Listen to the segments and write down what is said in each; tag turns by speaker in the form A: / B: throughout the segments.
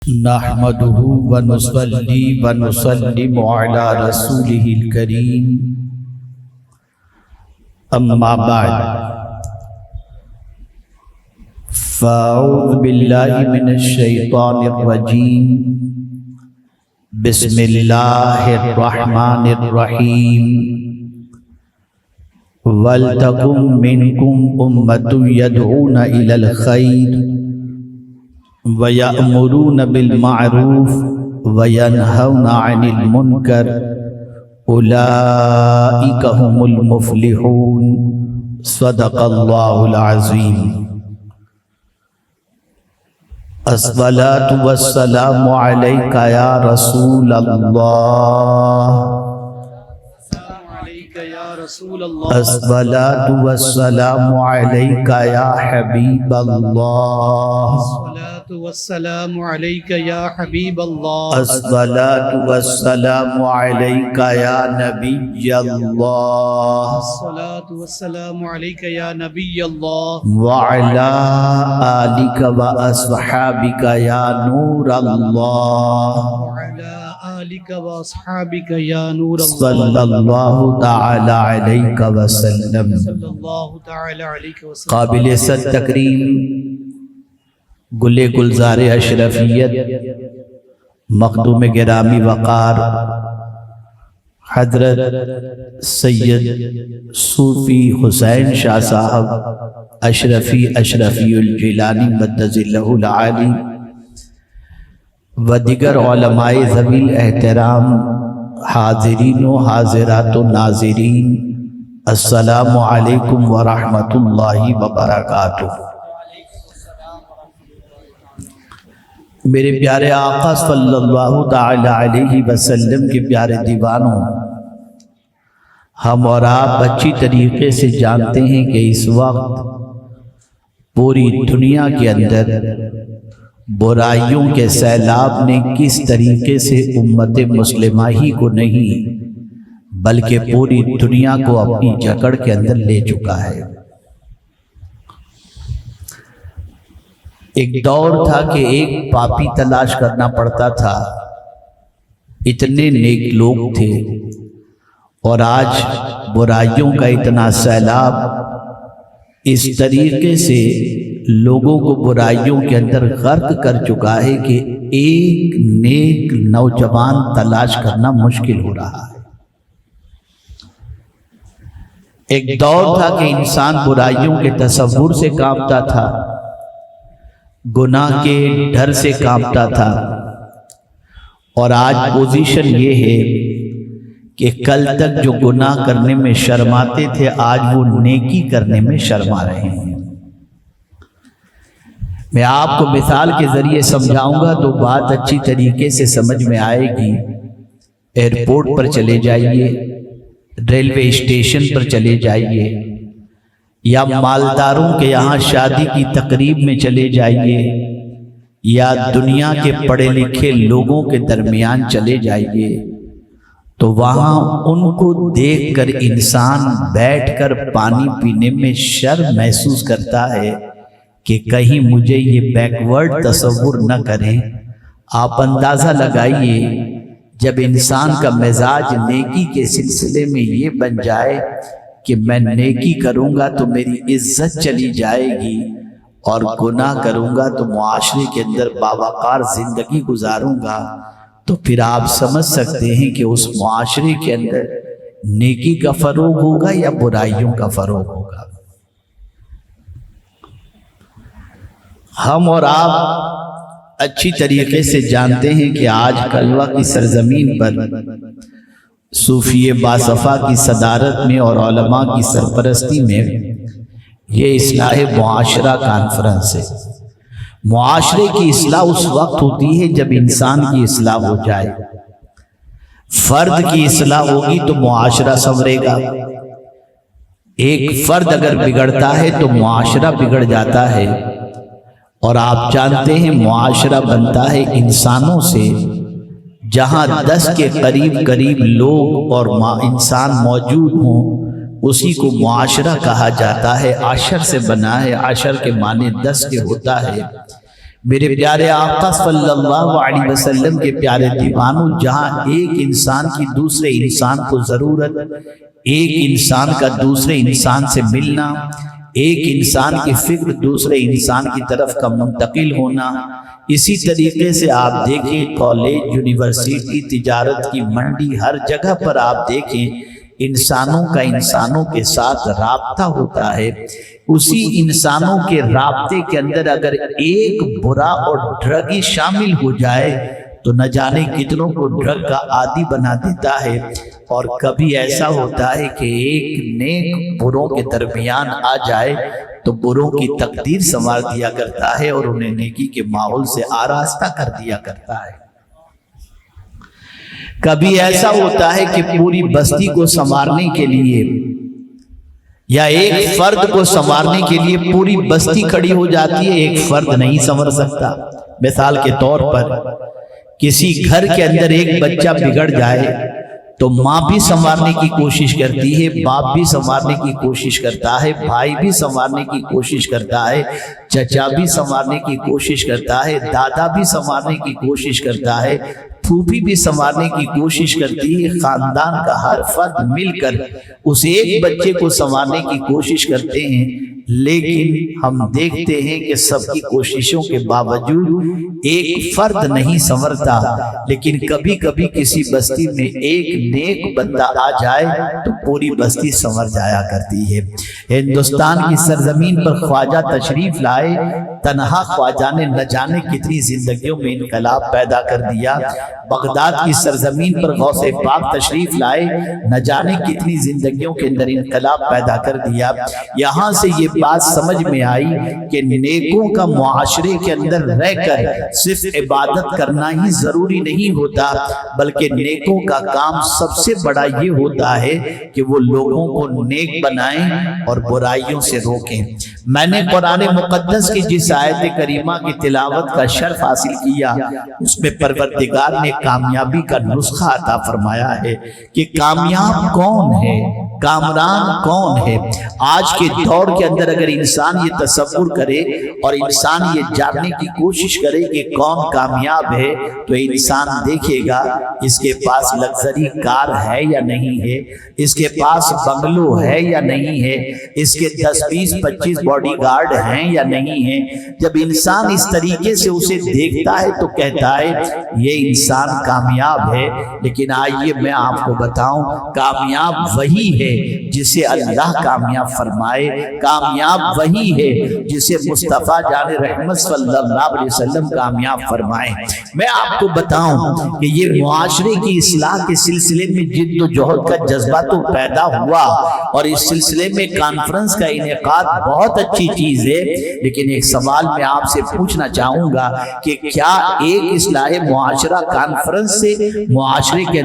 A: نحمده ونصلي ونسلم على رسوله الكريم اما بعد فاعوذ بالله من الشيطان الرجيم بسم الله الرحمن الرحيم ولتكن منكم أمة يدعون إلى الخير وَيَأْمُرُونَ بِالْمَعْرُوفِ وَيَنْهَوْنَ عَنِ الْمُنْكَرِ أُولَئِكَ هُمُ الْمُفْلِحُونَ صدق اللہ العظیم۔ الصلاة والسلام علیک یا رسول اللہ، الصلاة والسلام علیک یا حبیب اللہ،
B: والسلام علیک یا حبیب اللہ،
A: الصلاة والسلام علیک یا نبی اللہ،
B: الصلاة والسلام علیک یا نبی اللہ،
A: وعلی آلک و اصحابک یا نور اللہ،
B: وعلی آلک و اصحابک یا نور اللہ،
A: صلی اللہ تعالی علیہ وسلم۔
B: صلی اللہ تعالی علیہ وسلم۔
A: قابل صد تکریم گل گلزار اشرفیت مخدوم گرامی وقار حضرت سید صوفی حسین شاہ صاحب اشرفی الجیلانی مدد اللہ العالی و دیگر علماء ذوی الاحترام، حاضرین و حاضرات و ناظرین، السلام علیکم ورحمۃ اللہ وبرکاتہ۔ میرے پیارے آقا صلی اللہ تعالی علیہ وسلم کے پیارے دیوانوں، ہم اور آپ اچھی طریقے سے جانتے ہیں کہ اس وقت پوری دنیا کے اندر برائیوں کے سیلاب نے کس طریقے سے امت مسلمہ ہی کو نہیں بلکہ پوری دنیا کو اپنی جکڑ کے اندر لے چکا ہے۔ ایک دور تھا کہ ایک پاپی تلاش کرنا پڑتا تھا، اتنے نیک لوگ تھے، اور آج برائیوں کا اتنا سیلاب اس طریقے سے لوگوں کو برائیوں کے اندر غرق کر چکا ہے کہ ایک نیک نوجوان تلاش کرنا مشکل ہو رہا ہے۔ ایک دور تھا کہ انسان برائیوں کے تصور سے کانپتا تھا، گناہ کے ڈر سے کانپتا تھا، اور آج پوزیشن یہ ہے کہ کل تک جو گناہ کرنے میں شرماتے تھے آج وہ نیکی کرنے میں شرما رہے ہیں۔ میں آپ کو مثال کے ذریعے سمجھاؤں گا تو بات اچھی طریقے سے سمجھ میں آئے گی۔ ایئرپورٹ پر چلے جائیے، ریلوے اسٹیشن پر چلے جائیے، یا مالداروں کے یہاں شادی کی تقریب میں چلے جائیے، یا دنیا کے پڑھے لکھے لوگوں کے درمیان چلے جائیے، تو وہاں ان کو دیکھ کر انسان بیٹھ کر پانی پینے میں شرم محسوس کرتا ہے کہ کہیں مجھے یہ بیکورڈ تصور نہ کریں۔ آپ اندازہ لگائیے جب انسان کا مزاج نیکی کے سلسلے میں یہ بن جائے کہ میں نیکی کروں گا تو میری عزت چلی جائے گی، اور گناہ کروں گا تو معاشرے کے اندر باوقار زندگی گزاروں گا، تو پھر آپ سمجھ سکتے ہیں کہ اس معاشرے کے اندر نیکی کا فروغ ہوگا یا برائیوں کا فروغ ہوگا۔ ہم اور آپ اچھی طریقے سے جانتے ہیں کہ آج کلوہ کی سرزمین پر صوفی باصفا کی صدارت میں اور علماء کی سرپرستی میں یہ اصلاح معاشرہ کانفرنس ہے۔ معاشرے کی اصلاح اس وقت ہوتی ہے جب انسان کی اصلاح ہو جائے، فرد کی اصلاح ہوگی تو معاشرہ سنورے گا۔ ایک فرد اگر بگڑتا ہے تو معاشرہ بگڑ جاتا ہے، اور آپ جانتے ہیں معاشرہ بنتا ہے انسانوں سے، جہاں 10 کے قریب لوگ اور انسان موجود ہوں اسی کو معاشرہ کہا جاتا ہے۔ عشر سے بنا ہے، عشر کے معنی 10 کے ہوتا ہے۔ میرے پیارے آقا صلی اللہ علیہ وسلم کے پیارے دیوانوں، جہاں ایک انسان کی دوسرے انسان کو ضرورت، ایک انسان کا دوسرے انسان سے ملنا، ایک انسان کی فکر دوسرے انسان کی طرف کا منتقل ہونا، اسی طریقے سے آپ دیکھیں کالج، یونیورسٹی، تجارت کی منڈی، ہر جگہ پر آپ دیکھیں انسانوں کا انسانوں کے ساتھ رابطہ ہوتا ہے۔ اسی انسانوں کے رابطے کے اندر اگر ایک برا اور ڈرگی شامل ہو جائے تو نہ جانے کتنوں کو ڈرگ کا عادی بنا دیتا ہے۔ اور کبھی ایسا ہوتا ہے کہ ایک نیک بروں کے درمیان آ جائے تو بروں کی تقدیر سنوار دیا کرتا ہے اور انہیں نیکی کے ماحول سے آراستہ کر دیا کرتا ہے۔ کبھی ایسا ہوتا ہے کہ پوری بستی کو سنوارنے کے لیے یا ایک فرد کو سنوارنے کے لیے پوری بستی کھڑی ہو جاتی ہے، ایک فرد نہیں سنور سکتا۔ مثال کے طور پر کسی گھر کے اندر ایک بچہ بگڑ جائے تو ماں بھی سنوارنے کی کوشش کرتی ہے، باپ بھی سنوارنے کی کوشش کرتا ہے، بھائی بھی سنوارنے کی کوشش کرتا ہے، چچا بھی سنوارنے کی کوشش کرتا ہے، دادا بھی سنوارنے کی کوشش کرتا ہے، پھوپھی بھی سنوارنے کی کوشش کرتی ہے۔ خاندان کا ہر فرد مل کر اس ایک بچے کو سنوارنے کی کوشش کرتے ہیں، لیکن ہم دیکھتے ہیں کہ سب کی کوششوں کے باوجود ایک فرد نہیں سنورتا۔ لیکن کبھی کبھی کسی بستی میں ایک نیک بندہ آ جائے تو پوری بستی سنور جایا کرتی ہے۔ ہندوستان کی سرزمین پر خواجہ تشریف لائے، تنہا خواجہ نے نہ جانے کتنی زندگیوں میں انقلاب پیدا کر دیا۔ بغداد کی سرزمین پر غوث پاک تشریف لائے، نہ جانے کتنی زندگیوں کے اندر انقلاب پیدا کر دیا۔ یہاں سے یہ بات سمجھ میں آئی کہ نیکوں کا معاشرے کے اندر رہ کر صرف عبادت کرنا ہی ضروری نہیں ہوتا، بلکہ نیکوں کا کام سب سے بڑا یہ ہوتا ہے کہ وہ لوگوں کو نیک بنائیں اور برائیوں سے روکیں۔ میں نے قرآن مقدس کی جس آیت کریمہ کی تلاوت کا شرف حاصل کیا، اس میں پروردگار نے کامیابی کا نسخہ عطا فرمایا ہے کہ کامیاب کون ہے، کامران کون ہے۔ آج کے دور کے اندر اگر انسان یہ تصور کرے اور انسان یہ جاننے کی کوشش کرے کہ کون کامیاب ہے تو انسان دیکھے گا اس کے پاس لگژری کار ہے یا نہیں ہے، اس کے پاس بنگلو ہے یا نہیں ہے، اس کے 10 20 25 باڈی گارڈ ہیں یا نہیں ہیں۔ جب انسان اس طریقے سے اسے دیکھتا ہے تو کہتا ہے یہ انسان کامیاب ہے۔ لیکن آئیے میں آپ کو بتاؤں، کامیاب وہی ہے جسے اللہ کامیاب فرمائے، کامیاب وہی ہے جسے مصطفیٰ جان رحمت صلی اللہ علیہ وسلم کامیاب فرمائے۔ میں آپ کو بتاؤں کہ یہ معاشرے کی اصلاح کے سلسلے میں جد و جہد کا جذبہ تو پیدا ہوا اور اس سلسلے میں کانفرنس کا انعقاد بہت اچھی چیز ہے، لیکن ایک سوال میں آپ سے پوچھنا چاہوں گا کہ کیا ایک اصلاح معاشرہ کانفرنس سے معاشرے کے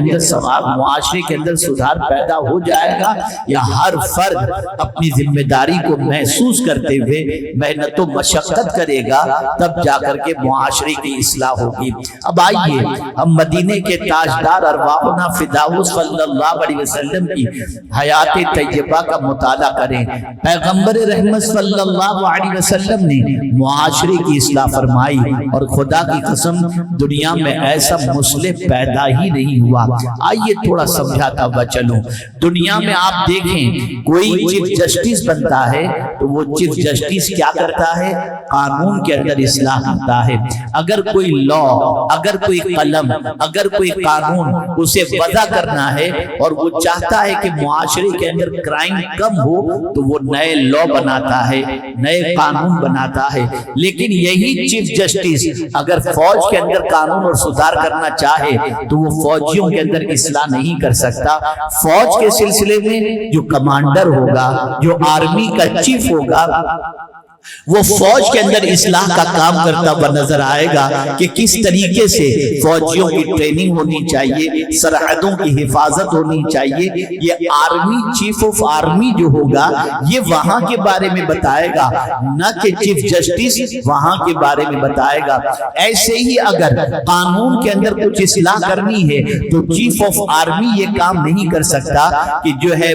A: اندر سدھار پیدا ہو جائے گا، یا ہر فرد اپنی ذمہ داری کو محسوس کرتے ہوئے محنت و مشقت کرے گا تب جا کر کے معاشرے کی اصلاح ہوگی؟ اب آئیے ہم مدینے کے تاجدار ارواحنا فداء صلی اللہ علیہ وسلم کی حیات طیبہ کا مطالعہ کریں۔ پیغمبر رحمت صلی اللہ علیہ وسلم نے معاشرے کی اصلاح فرمائی اور خدا کی قسم دنیا میں ایسا مصلح پیدا ہی نہیں ہوا۔ آئیے تھوڑا سمجھاتا ہوا چلوں۔ دنیا میں آپ دیکھیں کوئی چیف جسٹس بنتا ہے تو وہ چیف جسٹس کیا کرتا ہے؟ قانون کے اندر اصلاح کرتا ہے۔ اگر کوئی لا، اگر کوئی قلم، اگر کوئی قانون اسے وضع کرنا ہے اور وہ چاہتا ہے کہ معاشرے کے اندر کرائم کم ہو تو وہ نئے لا بناتا ہے، نئے قانون بناتا ہے۔ لیکن یہی چیف جسٹس اگر فوج کے اندر قانون اور سدھار کرنا چاہے تو وہ فوجیوں کے اندر اصلاح نہیں کر سکتا۔ فوج کے سلسلے میں جو کمانڈر ہوگا، جو آرمی کا چیف ہوگا، وہ فوج کے اندر اصلاح کا کام کرتا ہوا نظر آئے گا کہ کس طریقے سے فوجیوں کی ٹریننگ ہونی چاہیے، سرحدوں کی حفاظت ہونی چاہیے۔ یہ آرمی چیف آف آرمی جو ہوگا یہ وہاں کے بارے میں بتائے گا، نہ کہ چیف جسٹس وہاں کے بارے میں بتائے گا۔ ایسے ہی اگر قانون کے اندر کچھ اصلاح کرنی ہے تو چیف آف آرمی یہ کام نہیں کر سکتا کہ جو ہے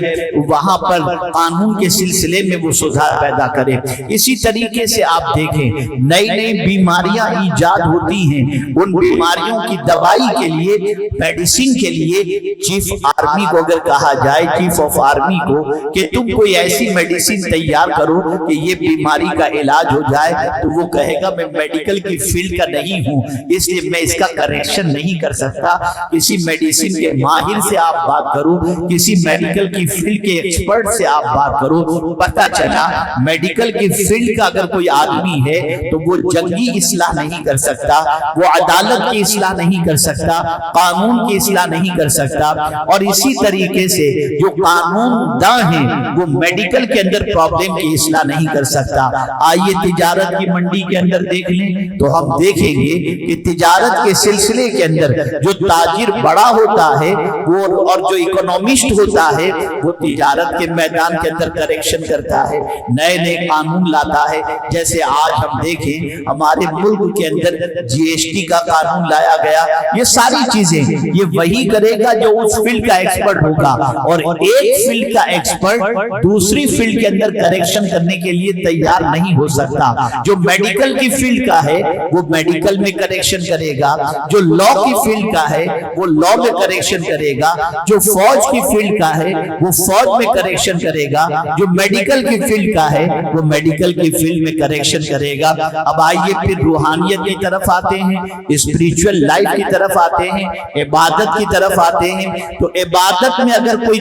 A: وہاں پر قانون کے سلسلے میں وہ سدھار پیدا کرے۔ اسی طریقے سے آپ دیکھیں نئی نئی بیماریاں ایجاد ہوتی ہیں، ان بیماریوں کی دوائی کے لیے، میڈیسن کے لیے چیف آرمی کو اگر کہا جائے، چیف آف آرمی کو کہ تم کوئی ایسی میڈیسن تیار کرو کہ یہ بیماری کا علاج ہو جائے، تو وہ کہے گا میں میڈیکل کی فیلڈ کا نہیں ہوں، اس لیے میں اس کا کریکشن نہیں کر سکتا۔ کسی میڈیسن کے ماہر سے آپ بات کرو، کسی میڈیکل کی فیلڈ کے ایکسپرٹ سے آپ بات کرو، پتہ چلا میڈیکل کی فیلڈ کا اگر کوئی آدمی ہے تو وہ جنگی اصلاح نہیں کر سکتا، وہ عدالت کی اصلاح نہیں کر سکتا، قانون کی اصلاح نہیں کر سکتا، اور اسی طریقے سے جو قانون داں ہیں وہ میڈیکل کے اندر پرابلم کی اصلاح نہیں کر سکتا۔ آئیے تجارت کی منڈی کے اندر دیکھ لیں تو ہم دیکھیں گے کہ تجارت کے سلسلے کے اندر جو تاجر بڑا ہوتا ہے وہ اور جو اکنومسٹ ہوتا ہے وہ تجارت کے میدان کے اندر کریکشن کرتا ہے، نئے نئے قانون لاتا ہے۔ جیسے آج ہم دیکھیں ہمارے ملک کے اندر جی ایس ٹی کا قانون لایا گیا، یہ ساری چیزیں یہ وہی کرے گا جو اس فیلڈ کا ایکسپرٹ ہوگا، اور ایک فیلڈ کا ایکسپرٹ دوسری فیلڈ کے اندر کریکشن کرنے کے لیے تیار نہیں ہو سکتا۔ جو میڈیکل کی فیلڈ کا ہے وہ میڈیکل میں کریکشن کرے گا، جو لا کی فیلڈ کا ہے وہ لا میں کریکشن کرے گا، جو فوج کی فیلڈ کا ہے وہ فوج میں کریکشن کرے گا، جو میڈیکل کی فیلڈ کا ہے وہ میڈیکل کی فیلڈ میں کریکشن کرے گا۔ اب آئیے پھر روحانیت کی طرف آتے ہیں، اسپریچول لائف کی طرف آتے ہیں، عبادت کی طرف آتے ہیں۔ تو عبادت میں اگر کوئی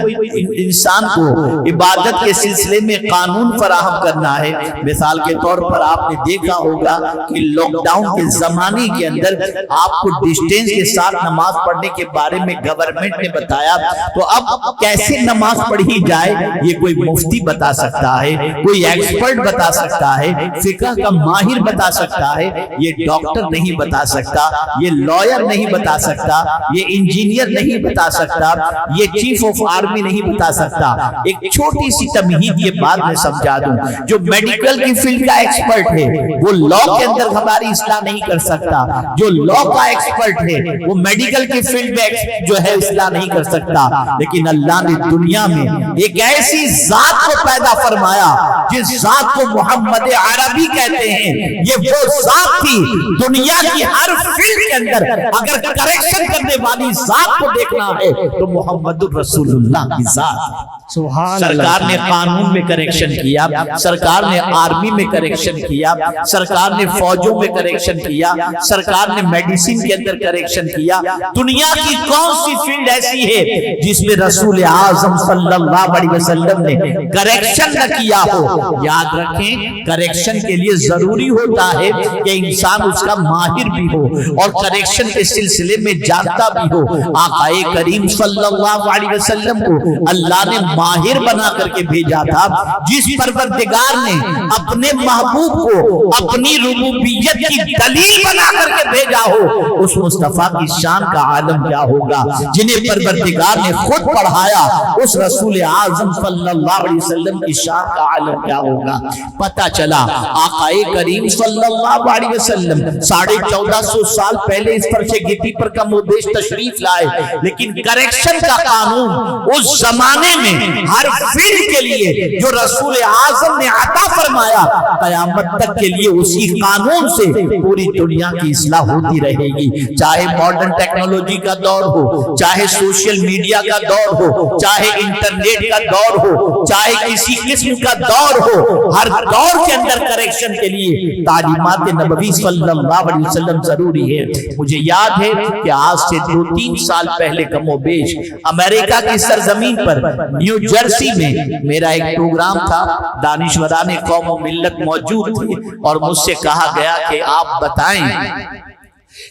A: انسان کو عبادت کے سلسلے میں قانون فراہم کرنا ہے، مثال کے طور پر آپ نے دیکھا ہوگا کہ لاک ڈاؤن کے زمانے کے اندر آپ کو ڈسٹینس کے ساتھ نماز پڑھنے کے بارے میں گورنمنٹ نے بتایا، تو اب کیسے نماز پڑھی جائے یہ کوئی مفتی بتا سکتا ہے، کوئی ایکسپرٹ بتا سکتا ہے، فقہ کا ماہر بتا سکتا ہے، یہ ڈاکٹر نہیں بتا سکتا، یہ لائر نہیں بتا سکتا، یہ انجینئر نہیں بتا سکتا، یہ چیف آف آرمی نہیں بتا سکتا۔ ایک چھوٹی سی تمہید یہ بات میں سمجھا دوں، جو میڈیکل کی فیلڈ کا ایکسپرٹ ہے وہ لا کے اندر ہماری اصلاح نہیں کر سکتا، جو لا کا ایکسپرٹ ہے وہ میڈیکل کی فیلڈ میں جو ہے اصلاح نہیں کر سکتا۔ لیکن اللہ نے دنیا میں ایک ایسی ذات کو پیدا فرمایا جس ذات کو محمد عربی کہتے ہیں، یہ وہ ذات تھی دنیا کی ہر فیلڈ کے اندر اگر کریکشن کرنے والی ذات کو دیکھنا ہے تو محمد رسول اللہ کی ذات۔ سرکار نے قانون میں کریکشن کیا، سرکار نے آرمی میں کریکشن کیا، سرکار نے فوجوں میں کریکشن کیا، سرکار نے میڈیسن کے اندر کریکشن کیا۔ دنیا کی کون سی فیلڈ ایسی ہے جس میں رسول اعظم صلی اللہ علیہ وسلم نے کریکشن نہ کیا ہو؟ یاد رکھیں کریکشن کے لیے ضروری ہوتا ہے کہ انسان اس کا ماہر بھی ہو اور کریکشن کے سلسلے میں جانتا بھی ہو۔ آقا کریم صلی اللہ علیہ وسلم کو اللہ نے ماہر بنا کر کے بھیجا تھا، جس پروردگار نے اپنے محبوب کو اپنی ربوبیت کی دلیل بنا کر کے بھیجا ہو، اس مصطفیٰ کی شان کا عالم کیا ہوگا؟ جنہیں پروردگار نے خود پڑھایا، اس رسول اعظم صلی اللہ علیہ وسلم کی شان کا عالم کیا ہوگا؟ پتہ چلا آقا کریم صلی اللہ علیہ وسلم 1450 سال پہلے اس فرش گیتی پر کم و بیش تشریف لائے، لیکن کریکشن کا قانون اس زمانے میں ہر فیلڈ کے لیے جو رسول اعظم نے عطا فرمایا، قیامت تک کے لیے اسی قانون سے پوری دنیا کی اصلاح ہوتی رہے گی۔ چاہے ماڈرن ٹیکنالوجی کا دور ہو، چاہے سوشل میڈیا کا دور ہو، چاہے انٹرنیٹ کا دور ہو، چاہے کسی قسم کا دور ہو، ہر دور کے اندر کریکشن کے لیے تعلیمات نبوی صلی اللہ علیہ وسلم ضروری ہے۔ مجھے یاد ہے کہ آج سے 2-3 سال پہلے کم و بیش امریکہ کی سرزمین پر نیو جرسی میں میرا ایک پروگرام تھا، دانشوران قوم و ملت موجود تھے، اور مجھ سے کہا گیا کہ آپ بتائیں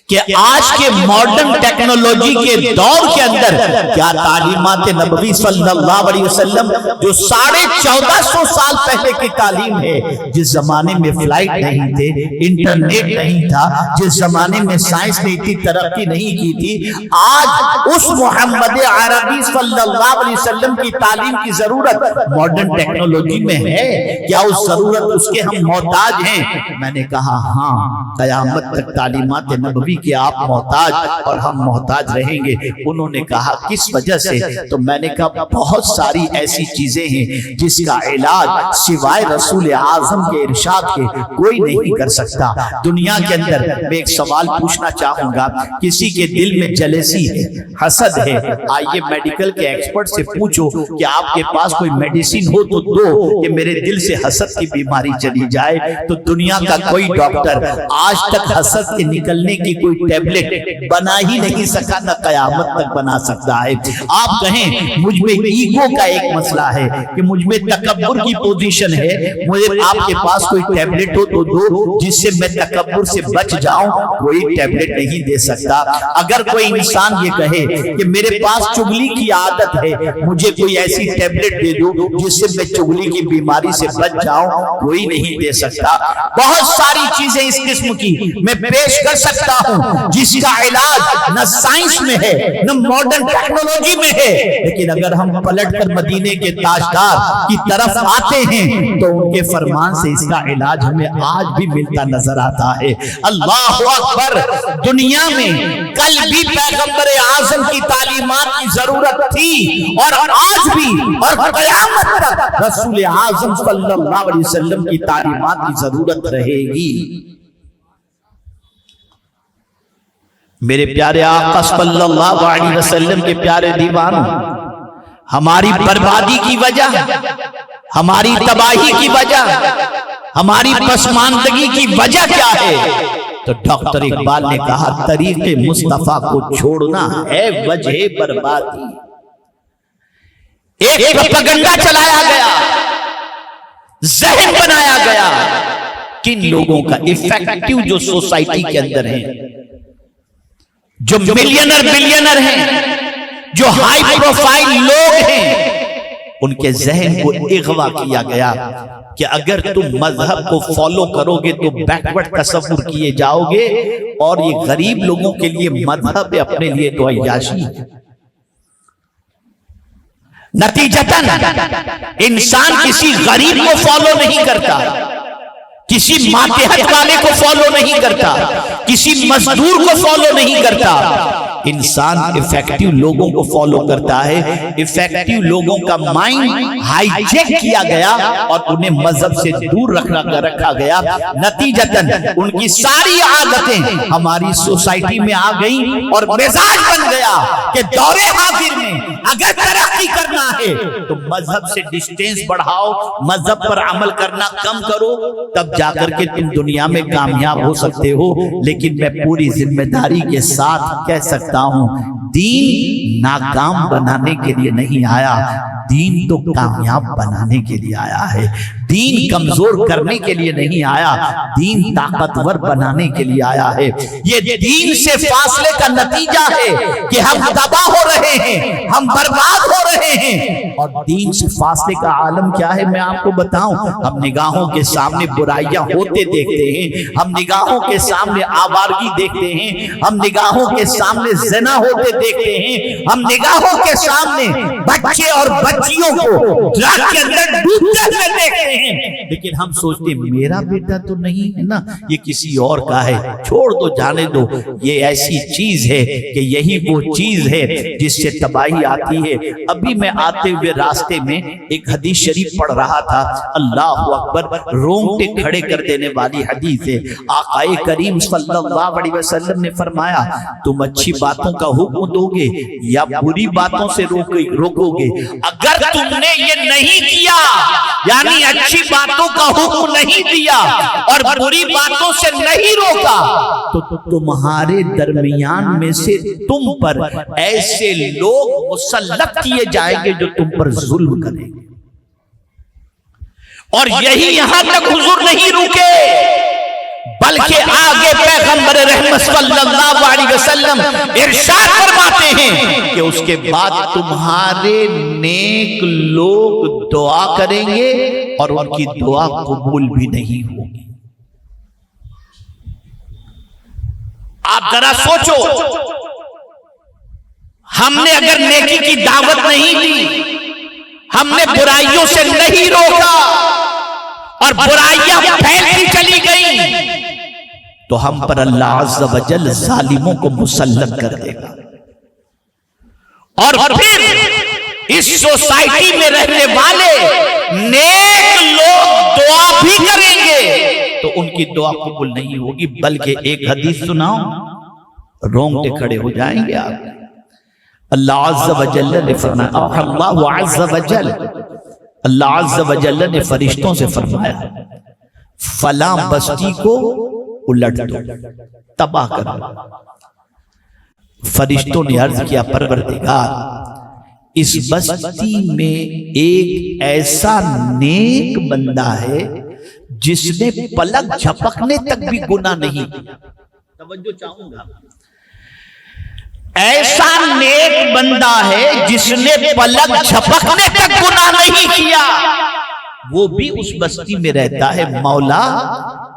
A: کہ آج کے ماڈرن ٹیکنالوجی کے دور کے اندر کیا تعلیمات نبوی صلی اللہ علیہ وسلم جو 1450 سال پہلے کی تعلیم ہے، جس زمانے میں فلائٹ نہیں تھے، انٹرنیٹ نہیں تھا، جس زمانے میں سائنس نے اتنی ترقی نہیں کی تھی، آج اس محمد عربی صلی اللہ علیہ وسلم کی تعلیم کی ضرورت ماڈرن ٹیکنالوجی میں ہے کیا؟ اس ضرورت اس کے ہم محتاج ہیں؟ میں نے کہا ہاں، قیامت تک تعلیمات نبوی کہ آپ محتاج اور ہم محتاج رہیں گے. انہوں نے کہا کس وجہ سے؟ تو میں نے کہا بہت ساری ایسی چیزیں ہیں جس کا علاج سوائے رسول اعظم کے ارشاد کے کوئی نہیں کر سکتا. دنیا کے اندر میں ایک سوال پوچھنا چاہوں گا، کسی کے دل میں جلیسی ہے، حسد ہے، آئیے میڈیکل کے ایکسپرٹ سے پوچھو کہ آپ کے پاس کوئی میڈیسن ہو تو دو کہ میرے دل سے حسد کی بیماری چلی جائے. تو دنیا کا کوئی ڈاکٹر آج تک حسد کے نکلنے کی کوئی ٹیبلٹ بنا ہی نہیں سکا، نہ قیامت تک بنا سکتا ہے. آپ کہیں مجھ میں ایگو کا ایک مسئلہ ہے کہ مجھ میں تکبر کی پوزیشن ہے، مجھے آپ کے پاس کوئی ٹیبلٹ ہو تو دو جس سے میں تکبر سے بچ جاؤں. کوئی ٹیبلٹ نہیں دے سکتا. اگر کوئی انسان یہ کہے کہ میرے پاس چغلی کی عادت ہے، مجھے کوئی ایسی ٹیبلٹ دے دو جس سے میں چغلی کی بیماری سے بچ جاؤں، کوئی نہیں دے سکتا. بہت ساری چیزیں اس قسم کی میں پیش کر سکتا ہوں جس کا علاج نہ سائنس میں ہے نہ ماڈرن ٹیکنالوجی میں ہے، لیکن اگر ہم پلٹ کر مدینے کے تاجدار کی طرف آتے ہیں تو ان کے فرمان سے اس کا علاج ہمیں آج بھی ملتا نظر آتا ہے. اللہ اکبر. دنیا میں کل بھی پیغمبر اعظم کی تعلیمات کی ضرورت تھی اور آج بھی اور قیامت تک رسول اعظم صلی اللہ علیہ وسلم کی تعلیمات کی ضرورت رہے گی. میرے پیارے آقا صلی اللہ علیہ وسلم کے پیارے دیوانوں، ہماری بربادی کی وجہ، ہماری تباہی کی وجہ، ہماری پسماندگی کی وجہ کیا ہے؟ تو ڈاکٹر اقبال نے کہا طریق مصطفیٰ کو چھوڑنا ہے وجہ بربادی. ایک پروپیگنڈا چلایا گیا، ذہن بنایا گیا. کن لوگوں کا افیکٹو جو سوسائٹی کے اندر ہیں، جو ملینر بلینر ہیں، جو ہائی پروفائل لوگ ہیں، ان کے ذہن کو اغوا کیا گیا کہ اگر تم مذہب کو فالو کرو گے تو بیکورڈ تصور کیے جاؤ گے، اور یہ غریب لوگوں کے لیے مذہب اپنے لیے تو عیاشی ہے. نتیجتاً انسان کسی غریب کو فالو نہیں کرتا، کسی ماتحت والے کو فالو نہیں کرتا، کسی مزدور کو فالو نہیں کرتا. انسان افیکٹو لوگوں کو فالو کرتا ہے. افیکٹو لوگوں کا مائنڈ ہائی جیک کیا گیا اور انہیں مذہب سے دور رکھا گیا. نتیجتاً ان کی ساری عادتیں ہماری سوسائٹی میں آ گئیں اور مزاج بن گیا کہ دور حاضر میں اگر ترقی کرنا ہے تو مذہب سے ڈسٹینس بڑھاؤ، مذہب پر عمل کرنا کم کرو، تب جا کر کے تم دنیا میں کامیاب ہو سکتے ہو. لیکن میں پوری ذمہ داری کے ساتھ کہہ سکتا ہوں، دین ناکام بنانے کے لیے نہیں آیا، دین تو کامیاب بنانے کے لیے آیا ہے. دین کمزور کرنے کے لیے نہیں آیا، دین طاقتور بنانے کے لیے آیا ہے. یہ دین سے فاصلے کا نتیجہ ہے کہ ہم تباہ ہو رہے ہیں، ہم برباد ہو رہے ہیں. اور دین سے فاصلے کا عالم کیا ہے میں آپ کو بتاؤں. ہم نگاہوں کے سامنے برائیاں ہوتے دیکھتے ہیں، ہم نگاہوں کے سامنے آوارگی دیکھتے ہیں، ہم نگاہوں کے سامنے زنا ہوتے دیکھتے ہیں، ہم نگاہوں کے سامنے بچے اور بچیوں کو ڈرگ کے اندر ڈوبتے ہوئے دیکھتے ہیں. لیکن ہم سوچتے میرا بیٹا تو نہیں ہے نا، یہ کسی اور کا ہے، چھوڑ دو، جانے دو. یہ ایسی چیز ہے کہ یہی وہ چیز ہے جس سے تباہی آتی ہے. ابھی میں آتے ہوئے راستے میں ایک حدیث شریف پڑھ رہا تھا، اللہ اکبر، رونگٹے کھڑے کر دینے والی حدیث ہے. آقا کریم صلی اللہ علیہ وسلم نے فرمایا تم اچھی باتوں کا حکم دو گے یا بری باتوں سے روکو گے؟ اگر تم نے یہ نہیں کیا، یعنی اچھی باتوں کا حکم نہیں دیا اور بری باتوں سے نہیں روکا، تو تمہارے درمیان میں سے تم پر ایسے لوگ مسلط کیے جائیں گے جو تم پر ظلم کریں گے. اور یہی یہاں تک حضور نہیں رکے، بلکہ آگے پیغمبر رحمت صلی اللہ علیہ وسلم ارشاد فرماتے ہیں کہ اس کے بعد تمہارے نیک لوگ دعا کریں گے اور ان کی دعا قبول بھی نہیں ہوگی. آپ ذرا سوچو، ہم نے اگر نیکی کی دعوت نہیں دی، ہم نے برائیوں سے نہیں روکا اور برائیاں پھیلتی چلی گئی، تو ہم پر اللہ عز و جل ظالموں کو مسلط کر دے گا، اور پھر اس سوسائٹی میں رہنے والے نیک لوگ دعا بھی کریں گے تو ان کی دعا قبول نہیں ہوگی، بلکہ ایک حدیث سناؤں رونگٹے کھڑے ہو جائیں گے آپ۔ اللہ عز و جل نے فرمایا، اللہ عز و جل، اللہ عز و جل نے فرشتوں سے فرمایا فلاں بستی کو الٹ دو، تباہ کر دو۔ فرشتوں نے عرض کیا پروردگار اس بستی میں ایک ایسا نیک بندہ ہے جس نے پلک جھپکنے تک بھی گناہ نہیں کیا۔ توجہ چاہوں گا، ایسا نیک بندہ ہے جس نے پلک جھپکنے تک گناہ نہیں کیا، وہ بھی اس بستی میں رہتا ہے، مولا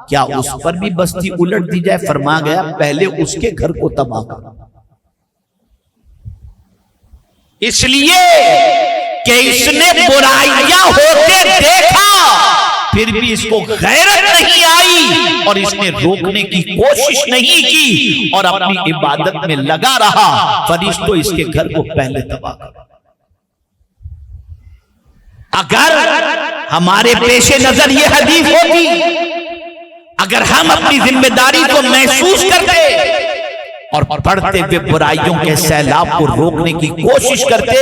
A: کیا اس پر بھی بستی الٹ دی جائے؟ فرما گیا پہلے اس کے گھر کو تباہ کر، اس لیے کہ اس نے برائیاں ہوتے دیکھا پھر بھی اس کو غیرت نہیں آئی اور اس نے روکنے کی کوشش نہیں کی اور اپنی عبادت میں لگا رہا۔ فرشتوں اس کے گھر کو پہلے تباہ کر۔ اگر ہمارے پیش نظر یہ حدیث ہوتی، اگر ہم اپنی ذمہ داری کو محسوس کرتے اور پڑھتے ہوئے برائیوں کے سیلاب کو روکنے کی کوشش کرتے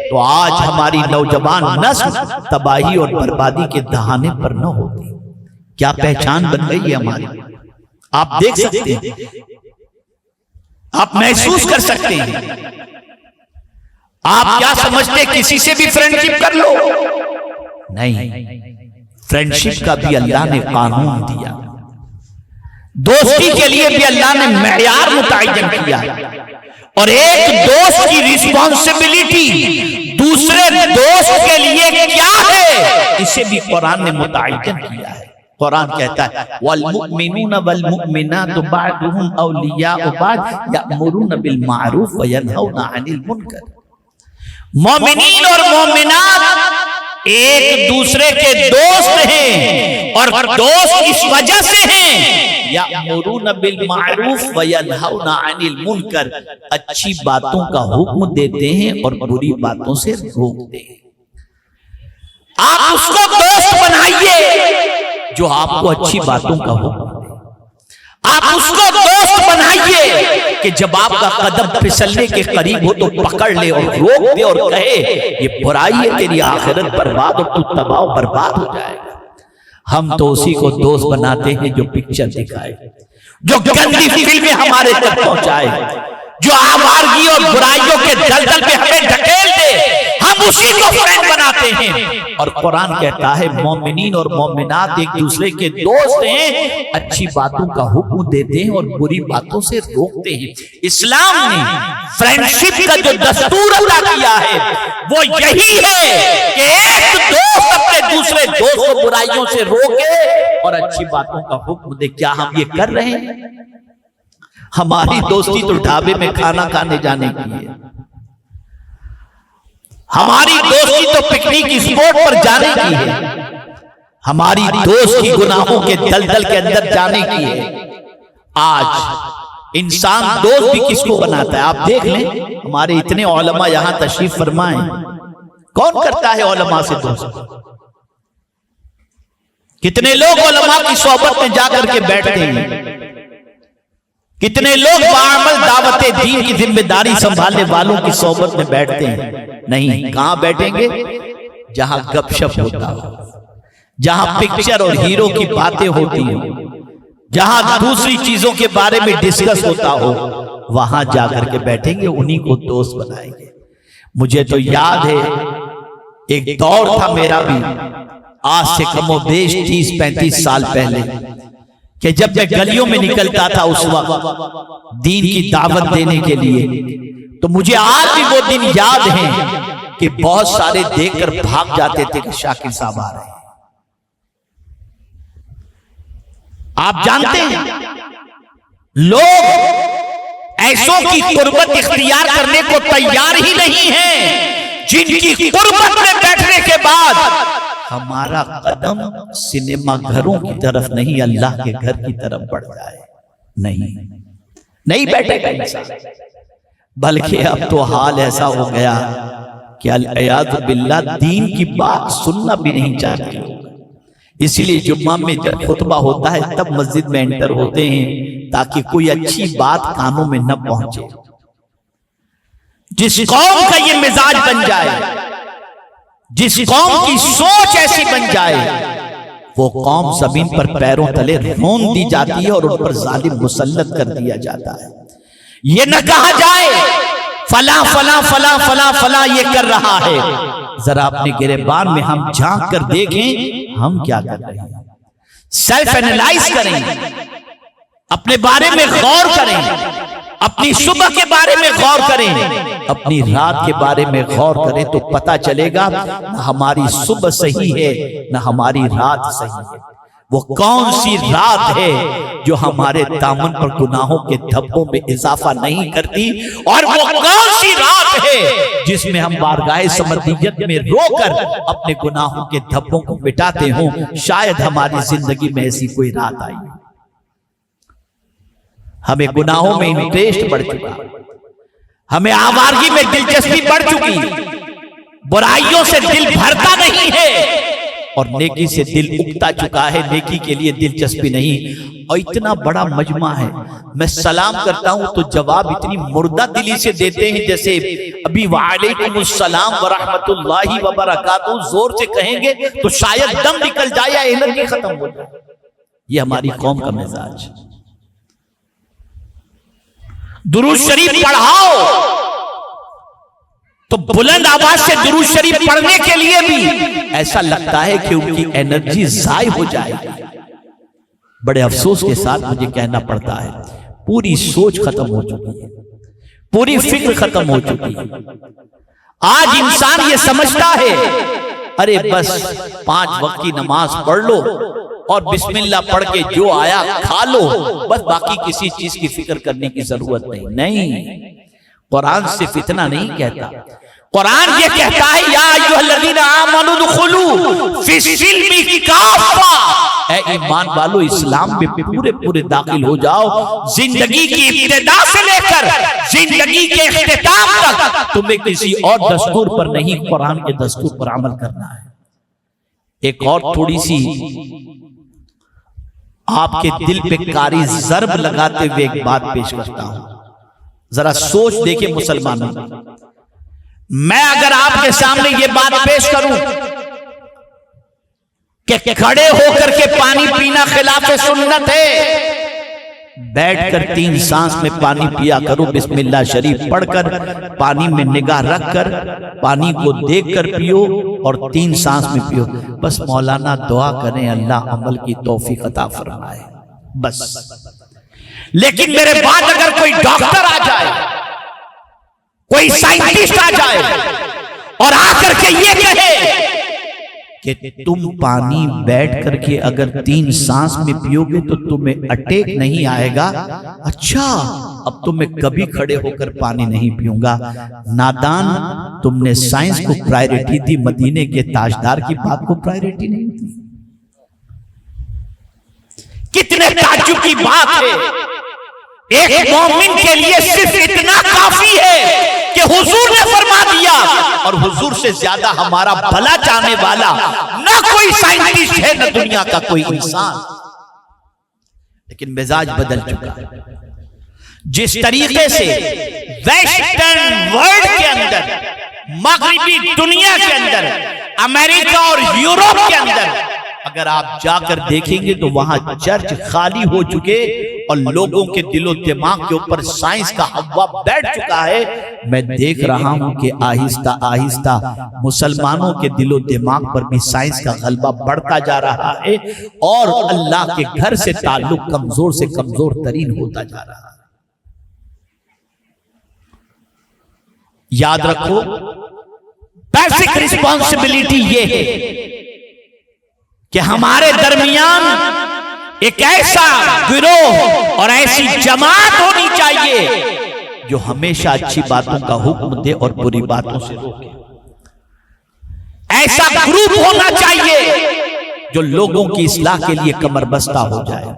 A: تو آج ہماری نوجوان نسل تباہی اور بربادی کے دہانے پر نہ ہوتی۔ کیا پہچان بن گئی ہے ہماری؟ آپ دیکھ سکتے ہیں، آپ محسوس کر سکتے ہیں۔ آپ کیا سمجھتے کسی سے بھی فرینڈشپ کر لو؟ نہیں، فرینڈشپ کا بھی اللہ نے قانون دیا، دوستی کے لیے بھی اللہ نے معیار متعین کیا، اور ایک دوست کی ریسپانسبلٹی دوسرے دوست کے لیے کیا ہے اسے بھی قرآن نے متعین کیا ہے۔ قرآن کہتا ہے والمؤمنون والمؤمنات بعضهم اولیاء بعض یأمرون بالمعروف وینہون عن المنکر۔ مومنین اور مومنات ایک دوسرے کے دوست ہیں، اور دوست اس وجہ سے ہیں یأمرون بالمعروف وینہون عن المنکر، اچھی باتوں کا حکم دیتے ہیں اور بری باتوں سے روکتے ہیں۔ آپ اس کو دوست بنائیے جو آپ کو اچھی باتوں کا حکم دے، آپ اس کو دوست بنائیے کہ جب آپ کا قدم پھسلنے کے قریب ہو تو پکڑ لے اور روک دے اور کہے یہ برائی ہے، تیری آخرت برباد اور تو تباہ و برباد ہو جائے گا۔ ہم تو اسی کو دوست بناتے ہیں جو پکچر دکھائے، جو گندی فلمیں ہمارے تک پہنچائے، جو آوارگی اور برائیوں کے دلدل پہ ہمیں ڈھکیل دے، ہم اسی کو فرینڈ بناتے ہیں۔ اور قرآن کہتا ہے مومنین اور مومنات ایک دوسرے کے دوست ہیں، اچھی باتوں کا حکم دیتے ہیں اور بری باتوں سے روکتے ہیں۔ اسلام نے فرینڈشپ کا جو دستور عطا کیا ہے وہ یہی ہے کہ ایک دوست اپنے دوسرے دوست کو برائیوں سے روکے اور اچھی باتوں کا حکم دے۔ کیا ہم یہ کر رہے ہیں؟ ہماری دوستی تو ڈھابے میں کھانا کھانے جانے کی ہے، ہماری دوستی تو پکنک اسپاٹ پر جانے کی ہے، ہماری دوستی گناہوں کے دلدل کے اندر جانے کی ہے۔ آج انسان دوست بھی کس کو بناتا ہے؟ آپ دیکھ لیں، ہمارے اتنے علماء یہاں تشریف فرمائیں، کون کرتا ہے علماء سے دوست؟ کتنے لوگ علماء کی صحبت میں جا کر کے بیٹھتے ہیں؟ کتنے لوگ بعمل دعوت دین کی ذمہ داری سنبھالنے والوں کی صحبت میں بیٹھتے ہیں؟ نہیں، کہاں بیٹھیں گے؟ جہاں گپ شپ ہوتا ہو، جہاں پکچر اور ہیرو کی باتیں ہوتی ہوں، جہاں دوسری چیزوں کے بارے میں ڈسکس ہوتا ہو، وہاں جا کر کے بیٹھیں گے، انہی کو دوست بنائیں گے۔ مجھے تو یاد ہے ایک دور تھا میرا بھی، آج سے کم و بیش 30-35 سال پہلے، کہ جب میں گلیوں میں نکلتا تھا اس وقت دین کی دعوت دینے کے لیے، تو مجھے آج بھی وہ دن یاد ہیں کہ بہت سارے دیکھ کر بھاگ جاتے تھے کہ شاکر صاحب آ رہے ہیں۔ آپ جانتے ہیں لوگ ایسوں کی قربت اختیار کرنے کو تیار ہی نہیں ہیں جن کی قربت میں بیٹھنے کے بعد ہمارا قدم سنیما گھروں کی طرف نہیں اللہ کے گھر کی طرف بڑھ جائے۔ نہیں بیٹھے گا انسان، بلکہ اب تو حال ایسا ہو گیا کہ العیاذ باللہ دین کی بات سننا بھی نہیں چاہتے. اسی لیے جمعہ میں جب خطبہ ہوتا ہے تب مسجد میں انٹر ہوتے ہیں تاکہ کوئی اچھی بات کانوں میں نہ پہنچے. جس قوم کا یہ مزاج بن جائے، جس قوم کی سوچ ایسی بن جائے، وہ قوم زمین پر پیروں تلے رون دی جاتی ہے اور ان پر ظالم مسلط کر دیا جاتا ہے. یہ نہ کہا جائے فلاں فلاں فلاں فلاں فلاں یہ کر رہا ہے. ذرا اپنے گریبان میں ہم جھانک کر دیکھیں ہم کیا کر رہے ہیں. سیلف اینالائز کریں، اپنے بارے میں غور کریں، اپنی صبح کے بارے میں غور کریں، اپنی رات کے بارے میں غور کریں تو پتا چلے گا نہ ہماری صبح صحیح ہے نہ ہماری رات صحیح ہے. وہ کون سی رات ہے جو ہمارے دامن پر گناہوں کے دھبوں میں اضافہ نہیں کرتی، اور وہ کون سی رات ہے جس میں ہم بارگاہ سمدیت میں رو کر اپنے گناہوں کے دھبوں کو مٹاتے ہوں. شاید ہماری زندگی میں ایسی کوئی رات آئی. ہمیں گناہوں میں انٹریسٹ بڑھ چکا، ہمیں آوارگی میں دلچسپی بڑھ چکی، برائیوں سے دل بھرتا نہیں ہے اور نیکی سے دل اگتا چکا ہے، نیکی کے لیے دلچسپی نہیں. اور اتنا بڑا مجمع ہے، میں سلام کرتا ہوں تو جواب اتنی مردہ دلی سے دیتے ہیں جیسے ابھی وعلیکم السلام ورحمت اللہ وبرکاتہ زور سے کہیں گے تو شاید دم نکل جائے یا انرجی ختم ہو جائے. یہ ہماری قوم کا مزاج. درود شریف پڑھاؤ تو بلند آواز سے درود شریف پڑھنے کے لیے بھی ایسا لگتا ہے کہ ان کی انرجی ضائع ہو جائے. بڑے افسوس کے ساتھ مجھے کہنا پڑتا ہے پوری سوچ ختم ہو چکی ہے، پوری فکر ختم ہو چکی ہے. آج انسان یہ سمجھتا ہے ارے بس 5 وقت کی نماز پڑھ لو اور بسم اللہ پڑھ کے جو آیا کھا لو، بس باقی کسی چیز کی فکر کرنے کی ضرورت نہیں. نہیں، قرآن صرف اتنا نہیں کہتا. قرآن یہ کہتا ہے یا ایھا الذین آمنوا ادخلوا فی السلم کافہ، اے ایمان والو اسلام میں پورے پورے داخل ہو جاؤ. زندگی کی ابتدا سے لے کر زندگی کے اختتام تک تمہیں کسی اور دستور پر نہیں، قرآن کے دستور پر عمل کرنا ہے. ایک اور تھوڑی سی آپ کے دل پہ کاری ضرب لگاتے ہوئے ایک بات پیش کرتا ہوں. ذرا سوچ دیکھیں مسلمانوں، میں اگر آپ کے سامنے یہ بات پیش کروں کہ کھڑے ہو کر کے پانی پینا خلاف سنت ہے، بیٹھ کر 3 سانس میں پانی پیا کرو، بسم اللہ شریف پڑھ کر پانی میں نگاہ رکھ کر پانی کو دیکھ کر پیو اور 3 سانس میں پیو. بس مولانا دعا کریں اللہ عمل کی توفیق عطا فرمائے بس. لیکن میرے بعد اگر کوئی ڈاکٹر آ جائے، کوئی سائنٹسٹ آ جائے اور آ کر کے یہ کہے کہ تم پانی بیٹھ کر کے اگر 3 سانس میں پیو گے تو تمہیں اٹیک نہیں آئے گا، اچھا اب تو میں کبھی کھڑے ہو کر پانی نہیں پیوں گا. نادان، تم نے سائنس کو پرائیورٹی دی، مدینے کے تاجدار کی بات کو پرائیورٹی نہیں دی. کتنے تعجب کی بات ہے. ایک مومن کے لیے صرف اتنا کافی ہے کہ حضور نے فرما دیا، اور حضور سے زیادہ ہمارا بھلا چاہنے والا نہ کوئی سائنٹسٹ ہے نہ دنیا کا کوئی انسان. لیکن مزاج بدل چکا ہے. جس طریقے سے ویسٹرن ورلڈ کے اندر، مغربی دنیا کے اندر، امریکہ اور یورپ کے اندر اگر آپ جا کر دیکھیں گے تو وہاں چرچ خالی ہو چکے اور لوگوں کے دل و دماغ کے اوپر سائنس کا ہوا بیٹھ چکا ہے. میں دیکھ رہا ہوں کہ آہستہ آہستہ مسلمانوں کے دل و دماغ پر بھی سائنس کا غلبہ بڑھتا جا رہا ہے اور اللہ کے گھر سے تعلق کمزور سے کمزور ترین ہوتا جا رہا ہے. یاد رکھو بیسک رسپانسبلٹی یہ ہے کہ ہمارے درمیان ایک ایسا گروہ اور ایسی جماعت ہونی چاہیے جو ہمیشہ اچھی باتوں کا حکم دے اور بری باتوں سے روکے. ایسا گروپ ہونا چاہیے جو لوگوں کی اصلاح کے لیے کمر بستہ ہو جائے.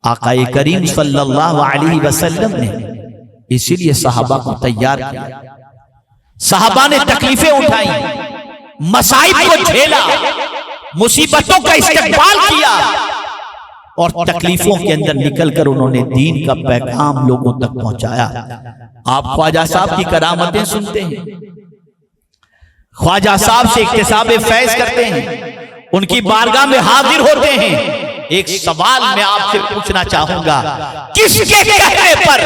A: آقا کریم صلی اللہ علیہ وسلم نے اسی لیے صحابہ کو تیار کیا. صحابہ نے تکلیفیں اٹھائیں، مصائب کو جھیلا، مصیبتوں کا استقبال کیا، اور تکلیفوں کے اندر نکل کر انہوں نے دین کا پیغام لوگوں تک پہنچایا. آپ خواجہ صاحب کی کرامتیں سنتے ہیں، خواجہ صاحب سے اکتساب فیض کرتے ہیں، ان کی بارگاہ میں حاضر ہوتے ہیں. ایک سوال میں آپ سے پوچھنا چاہوں گا، کس کے کہنے پر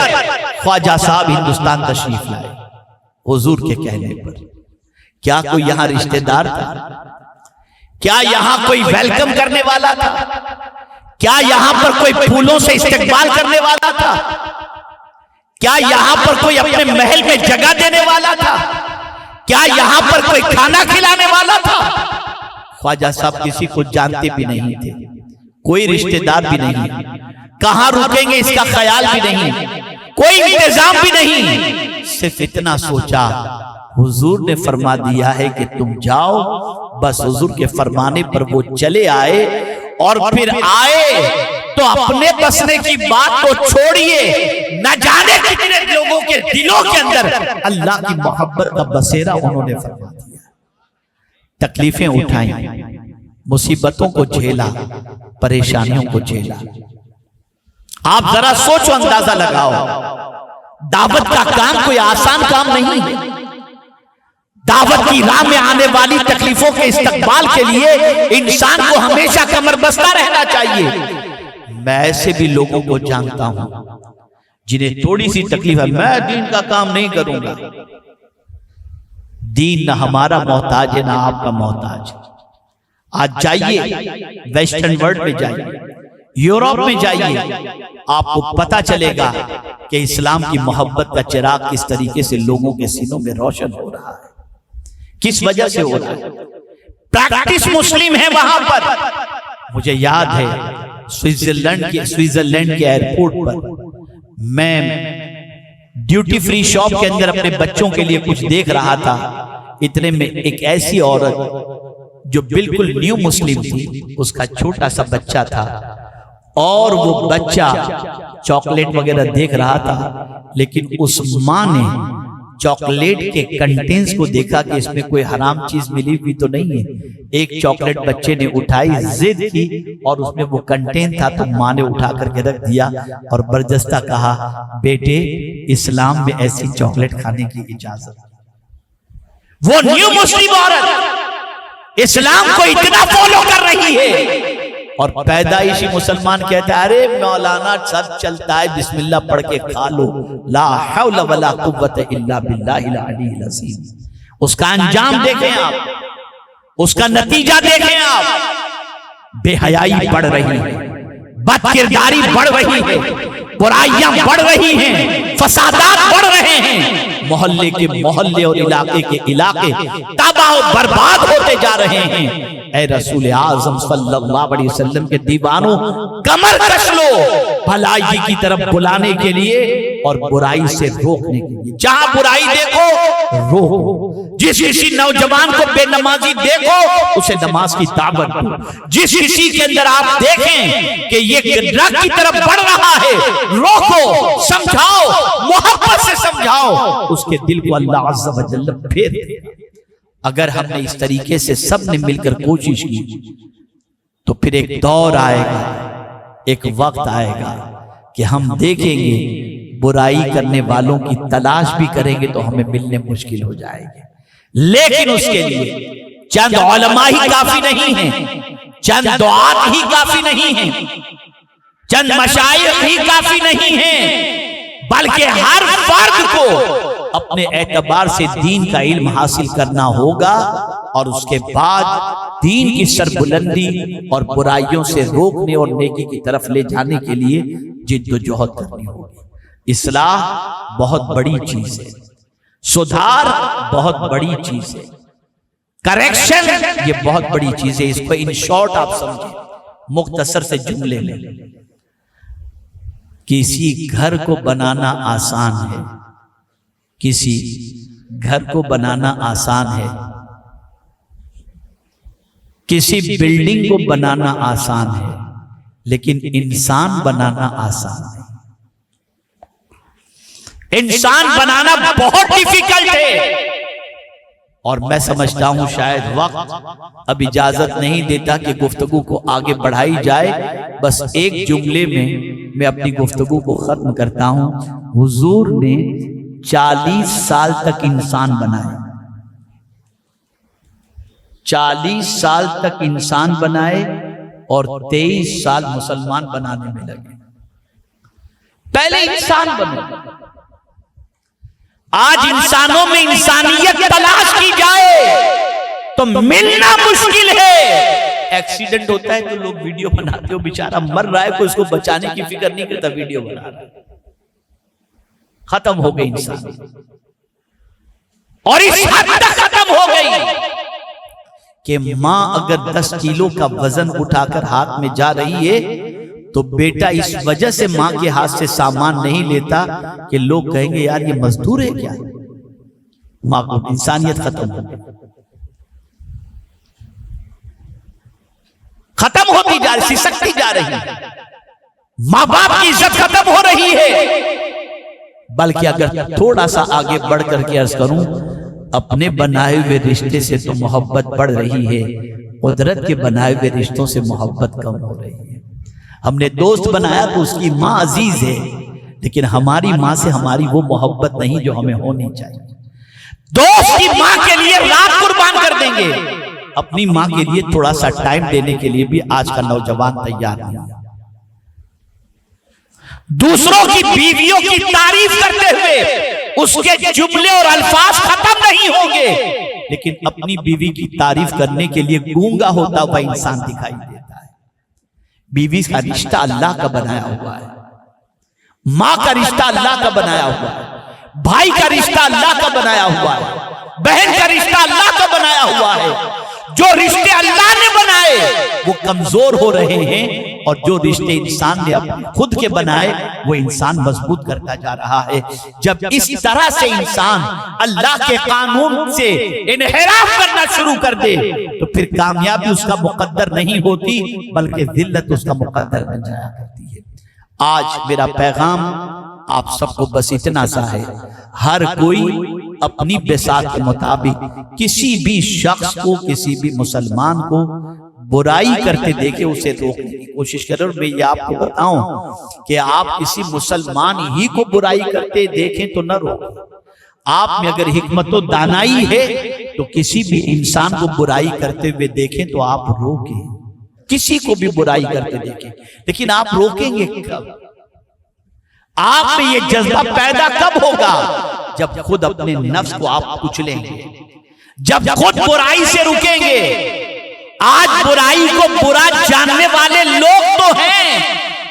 A: خواجہ صاحب ہندوستان تشریف لائے؟ حضور کے کہنے پر. کیا کوئی یہاں رشتہ دار تھا؟ کیا یہاں کوئی ویلکم کرنے والا تھا؟ کیا یہاں پر کوئی پھولوں سے استقبال کرنے والا تھا؟ کیا یہاں پر کوئی اپنے محل میں جگہ دینے والا تھا؟ کیا یہاں پر کوئی کھانا کھلانے والا تھا؟ خواجہ صاحب کسی کو جانتے بھی نہیں تھے، کوئی رشتہ دار بھی نہیں، کہاں رکیں گے اس کا خیال بھی نہیں، کوئی انتظام بھی نہیں. صرف اتنا سوچا، حضور نے فرما دیا ہے کہ تم جاؤ. بس حضور کے فرمانے پر وہ چلے آئے، اور پھر آئے تو اپنے بسنے کی بات تو چھوڑیے، نہ جانے کتنے لوگوں کے دلوں کے اندر اللہ کی محبت کا بسیرا انہوں نے فرما دیا. تکلیفیں اٹھائیں، مصیبتوں کو جھیلا، پریشانیوں کو جھیلا. آپ ذرا سوچو، اندازہ لگاؤ، دعوت کا کام کوئی آسان کام نہیں ہے. دعوت کی راہ میں آنے والی تکلیفوں کے استقبال کے لیے انسان کو ہمیشہ کمر بستہ رہنا چاہیے. میں ایسے بھی لوگوں کو جانتا ہوں جنہیں تھوڑی سی تکلیف ہے، میں دین کا کام نہیں کروں گا. دین نہ ہمارا محتاج ہے نہ آپ کا محتاج. آج جائیے ویسٹرن ورلڈ میں جائیے، یورپ میں جائیے، آپ کو پتا چلے گا کہ اسلام کی محبت کا چراغ کس طریقے سے لوگوں کے سینوں میں روشن ہو رہا ہے. کس وجہ سے ہو رہا ہے؟ پریکٹس مسلم ہے وہاں پر. مجھے یاد ہے سوئٹزرلینڈ کے ایئرپورٹ پر میں ڈیوٹی فری شاپ کے اندر اپنے بچوں کے لیے کچھ دیکھ رہا تھا. اتنے میں ایک ایسی عورت جو بالکل نیو مسلم تھی، اس کا چھوٹا سا بچہ تھا، اور وہ بچہ چاکلیٹ وغیرہ دیکھ رہا تھا، لیکن اس ماں نے چاکلیٹ کے کنٹینز کو دیکھا کہ اس میں کوئی حرام چیز ملی ہوئی تو نہیں ہے. ایک چاکلیٹ بچے نے اٹھائی، ضد کی، اور اس میں وہ کنٹین تھا تو ماں نے اٹھا کر کے رکھ دیا اور برجستہ کہا، بیٹے اسلام میں ایسی چاکلیٹ کھانے کی اجازت. وہ نیو مسلم عورت اسلام کو اتنا فالو کر رہی ہے، اور پیدائشی مسلمان کہتا ہے، ارے مولانا سب چلتا ہے، بسم اللہ پڑھ کے کھا لو، لا حول ولا قوت الا باللہ العلی العظیم. اس کا انجام دیکھیں آپ، اس کا نتیجہ دیکھیں آپ. بے حیائی بڑھ رہی ہے، بد کرداری بڑھ رہی ہے، برائیاں بڑھ رہی ہیں، فسادات بڑھ رہے ہیں، محلے کے محلے اور علاقے کے علاقے تباہ و برباد ہوتے جا رہے ہیں. اے رسول اعظم صلی اللہ علیہ وسلم کے دیوانوں، کمر کش لو بھلائی کی طرف بلانے کے لیے اور برائی سے روکنے کے لیے. جہاں برائی دیکھو روکو. جس کسی نوجوان کو بے نمازی دیکھو اسے نماز کی دعوت دو. جس کسی کے اندر آپ دیکھیں کہ یہ ڈرگ کی طرف بڑھ رہا ہے، روکو، سمجھاؤ، محبت سے سمجھاؤ، اس کے دل کو اللہ عز و جل پھیر دے. اگر ہم نے اس طریقے سے سب نے مل کر کوشش کی تو پھر ایک دور آئے گا، ایک وقت آئے گا کہ ہم دیکھیں گے برائی کرنے والوں کی تلاش بھی کریں گے تو ہمیں ملنے مشکل ہو جائے گے. لیکن اس کے لیے چند علماء ہی کافی نہیں ہیں، چند دعات ہی کافی نہیں ہیں، چند مشائخ ہی کافی نہیں ہیں، بلکہ ہر فرد کو اپنے اعتبار سے دین کا علم حاصل کرنا ہوگا، اور اس کے بعد دین کی سربلندی اور برائیوں سے روکنے اور نیکی کی طرف لے جانے کے لیے جد و جہد کرنی ہوگی. اصلاح بہت بڑی چیز ہے، سدھار بہت بڑی چیز ہے، کریکشن یہ بہت بڑی چیز ہے. اس کو ان شارٹ آپ سمجھیں، مختصر سے جملے میں، کسی گھر کو بنانا آسان ہے، کسی گھر کو بنانا آسان ہے، کسی بلڈنگ کو بنانا آسان ہے، لیکن انسان بنانا آسان نہیں. انسان بنانا بہت ڈیفیکلٹ ہے. اور میں سمجھتا ہوں شاید وقت اب اجازت نہیں دیتا کہ گفتگو کو آگے بڑھائی جائے. بس ایک جملے میں اپنی گفتگو کو ختم کرتا ہوں. حضور نے 40 سال تک انسان بنائے. 40 سال تک انسان بنائے اور 23 سال مسلمان بنانے میں لگے. پہلے انسان بنے. آج انسانوں میں انسانیت تلاش کی جائے تو ملنا مشکل ہے. ایکسیڈنٹ ہوتا ہے تو لوگ ویڈیو بناتے ہو, بیچارہ مر رہا ہے, کوئی اس کو بچانے کی فکر نہیں کرتا, ویڈیو بنا رہا ہے. ختم ہو گئی انسان, اور اس حد تک ختم ہو گئی کہ ماں اگر 10 کلو کا وزن اٹھا کر ہاتھ میں جا رہی ہے تو بیٹا اس وجہ سے ماں کے ہاتھ سے سامان نہیں لیتا کہ لوگ کہیں گے یار یہ مزدور ہے کیا. ماں کو انسانیت ختم ہو گئی, ختم ہوتی جا رہی, سسکتی جا رہی ہے. ماں باپ کی عزت ختم ہو رہی ہے. بلکہ اگر تھوڑا سا آگے بڑھ کر کے عرض کروں, اپنے بنائے ہوئے رشتے سے تو محبت بڑھ رہی ہے, قدرت کے بنائے ہوئے رشتوں سے محبت کم ہو رہی ہے. ہم نے دوست بنایا تو اس کی ماں عزیز ہے, لیکن ہماری ماں سے ہماری وہ محبت نہیں جو ہمیں ہونی چاہیے. دوست کی ماں کے لیے رات قربان کر دیں گے, اپنی ماں کے لیے تھوڑا سا ٹائم دینے کے لیے بھی آج کا نوجوان تیار نہیں. دوسروں کی بیویوں کی تعریف کرتے ہوئے اس کے جملے اور الفاظ ختم نہیں ہوں گے, لیکن اپنی بیوی کی تعریف کرنے کے لیے گونگا ہوتا ہوا انسان دکھائی دیتا ہے. بیوی کا رشتہ اللہ کا بنایا ہوا ہے, ماں کا رشتہ اللہ کا بنایا ہوا ہے, بھائی کا رشتہ اللہ کا بنایا ہوا ہے, بہن کا رشتہ اللہ کا بنایا ہوا ہے. جو رشتے اللہ نے بنائے وہ کمزور ہو رہے ہیں, اور جو رشتے انسان نے خود کے بنائے وہ انسان مضبوط کرتا جا رہا ہے. جب اس طرح سے انسان اللہ کے قانون سے انحراف کرنا شروع کر دے تو پھر کامیابی اس کا مقدر نہیں ہوتی, بلکہ ذلت اس کا مقدر بن جایا کرتی ہے. آج میرا پیغام آپ سب کو بس اتنا سا ہے, ہر کوئی اپنی بساط کے مطابق کسی بھی شخص کو, کسی بھی مسلمان کو برائی کرتے دیکھے اسے روکنے کی کوشش کرے. اور میں یہ آپ کو بتاؤں کہ آپ کسی مسلمان ہی کو برائی کرتے دیکھیں تو نہ روکیں. آپ میں اگر حکمت و دانائی ہے تو کسی بھی انسان کو برائی کرتے ہوئے دیکھیں تو آپ روکیں. کسی کو بھی برائی کرتے دیکھیں, لیکن آپ روکیں گے کب؟ آپ میں یہ جذبہ پیدا کب ہوگا؟ جب خود اپنے نفس کو آپ کچلیں گے, جب خود برائی سے رکیں گے. آج برائی کو برا جاننے والے لوگ تو ہیں,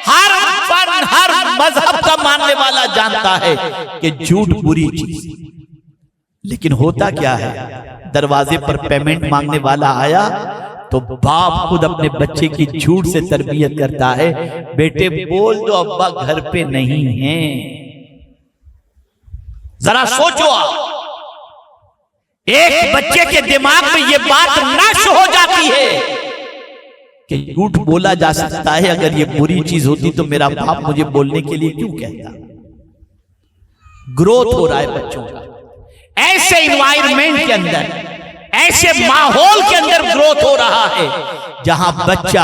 A: ہر فرد ہر مذہب کا ماننے والا جانتا ہے کہ جھوٹ بری چیز, لیکن ہوتا کیا ہے, دروازے پر پیمنٹ مانگنے والا آیا تو باپ خود اپنے بچے کی جھوٹ سے تربیت کرتا ہے, بیٹے بول دو ابا گھر پہ نہیں ہیں. ذرا سوچو آپ, ایک بچے کے دماغ میں یہ بات نشر ہو جاتی ہے کہ جھوٹ بولا جا سکتا ہے, اگر یہ بری چیز ہوتی تو میرا باپ مجھے بولنے کے لیے کیوں کہتا. گروتھ ہو رہا ہے بچوں کا, ایسے انوائرمنٹ کے اندر, ایسے ماحول کے اندر گروتھ ہو رہا ہے جہاں بچہ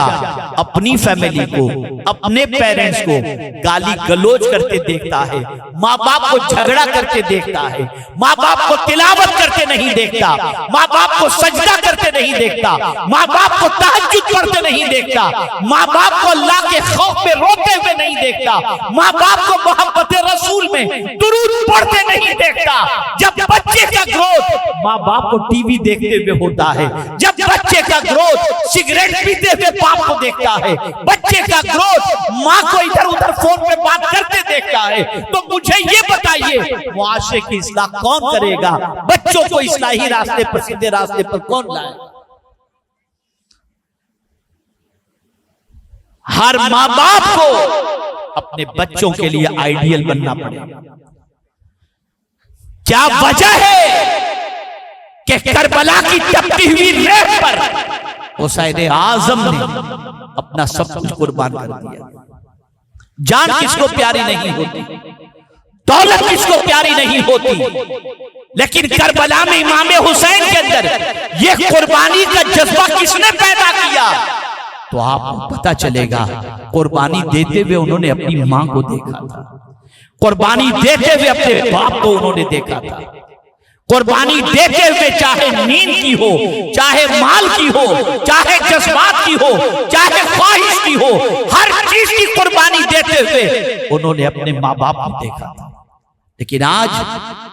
A: اپنی فیملی کو, اپنے پیرنٹس کو گالی گلوچ کرتے دیکھتا ہے, ماں باپ کو جھگڑا کرتے دیکھتا ہے, ماں باپ کو تلاوت کرتے نہیں دیکھتا, ماں باپ کو سجدہ کرتے نہیں دیکھتا, ماں باپ کو تہجد کرتے نہیں دیکھتا, ماں باپ کو اللہ کے خوف میں روتے ہوئے نہیں دیکھتا, ماں باپ کو محبت رسول میں درود پڑھتے نہیں دیکھتا. جب بچے کا گروتھ ماں باپ کو ٹی وی دیکھتے ہوئے ہوتا ہے, جب بچے کا گروتھ سگریٹ پیتے ہوئے باپ کو دیکھتا ہے, بچے کا گروتھ ماں کو ادھر ادھر فون پہ بات کرتے دیکھتا ہے, تو مجھے یہ بتائیے معاشرے کی اصلاح کون کرے گا؟ بچوں کو اصلاحی راستے پر, سیدھے راستے پر کون لائے؟ ہر ماں باپ کو اپنے بچوں کے لیے آئیڈیل بننا پڑے گا. کیا وجہ ہے کہ کربلا کی تپتی ہوئی ریت پر حسین اعظم نے اپنا سب کچھ قربان کر دیا۔ جان کس کو پیاری نہیں ہوتی، دولت کس کو پیاری نہیں ہوتی، لیکن کربلا میں امام حسین کے اندر یہ قربانی کا جذبہ کس نے پیدا کیا؟ تو آپ کو پتا چلے گا قربانی دیتے ہوئے انہوں نے اپنی ماں کو دیکھا تھا، قربانی دیتے ہوئے اپنے باپ کو انہوں نے دیکھا تھا، قربانی دیتے ہوئے چاہے نیند کی ہو، چاہے مال کی ہو، چاہے جذبات کی ہو، چاہے خواہش کی ہو، ہر چیز کی قربانی دیتے ہوئے انہوں نے اپنے ماں باپ کو دیکھا تھا۔ لیکن آج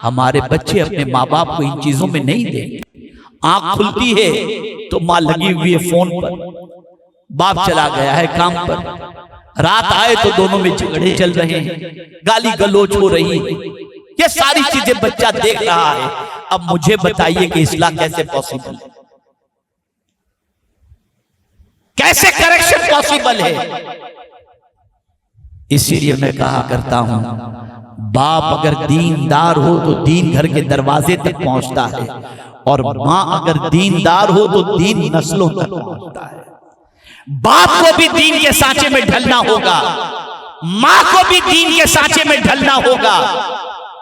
A: ہمارے بچے اپنے ماں باپ کو ان چیزوں میں نہیں دیکھتے۔ آنکھ کھلتی ہے تو ماں لگی ہوئی ہے فون پر، باپ چلا گیا ہے کام پر، رات آئے تو دونوں میں جھگڑے چل رہے ہیں، گالی گلوچ ہو رہی ہے، یہ ساری چیزیں بچہ دیکھ رہا ہے۔ اب مجھے بتائیے کہ اصلاح کیسے پاسبل ہے، کیسے کریکشن پاسبل ہے؟ اسی لیے میں کہا کرتا ہوں باپ اگر دیندار ہو تو دین گھر کے دروازے تک پہنچتا ہے، اور ماں اگر دیندار ہو تو دین نسلوں تک پہنچتا ہے۔ باپ کو بھی دین کے سانچے میں ڈھلنا ہوگا، ماں کو بھی دین کے سانچے میں ڈھلنا ہوگا،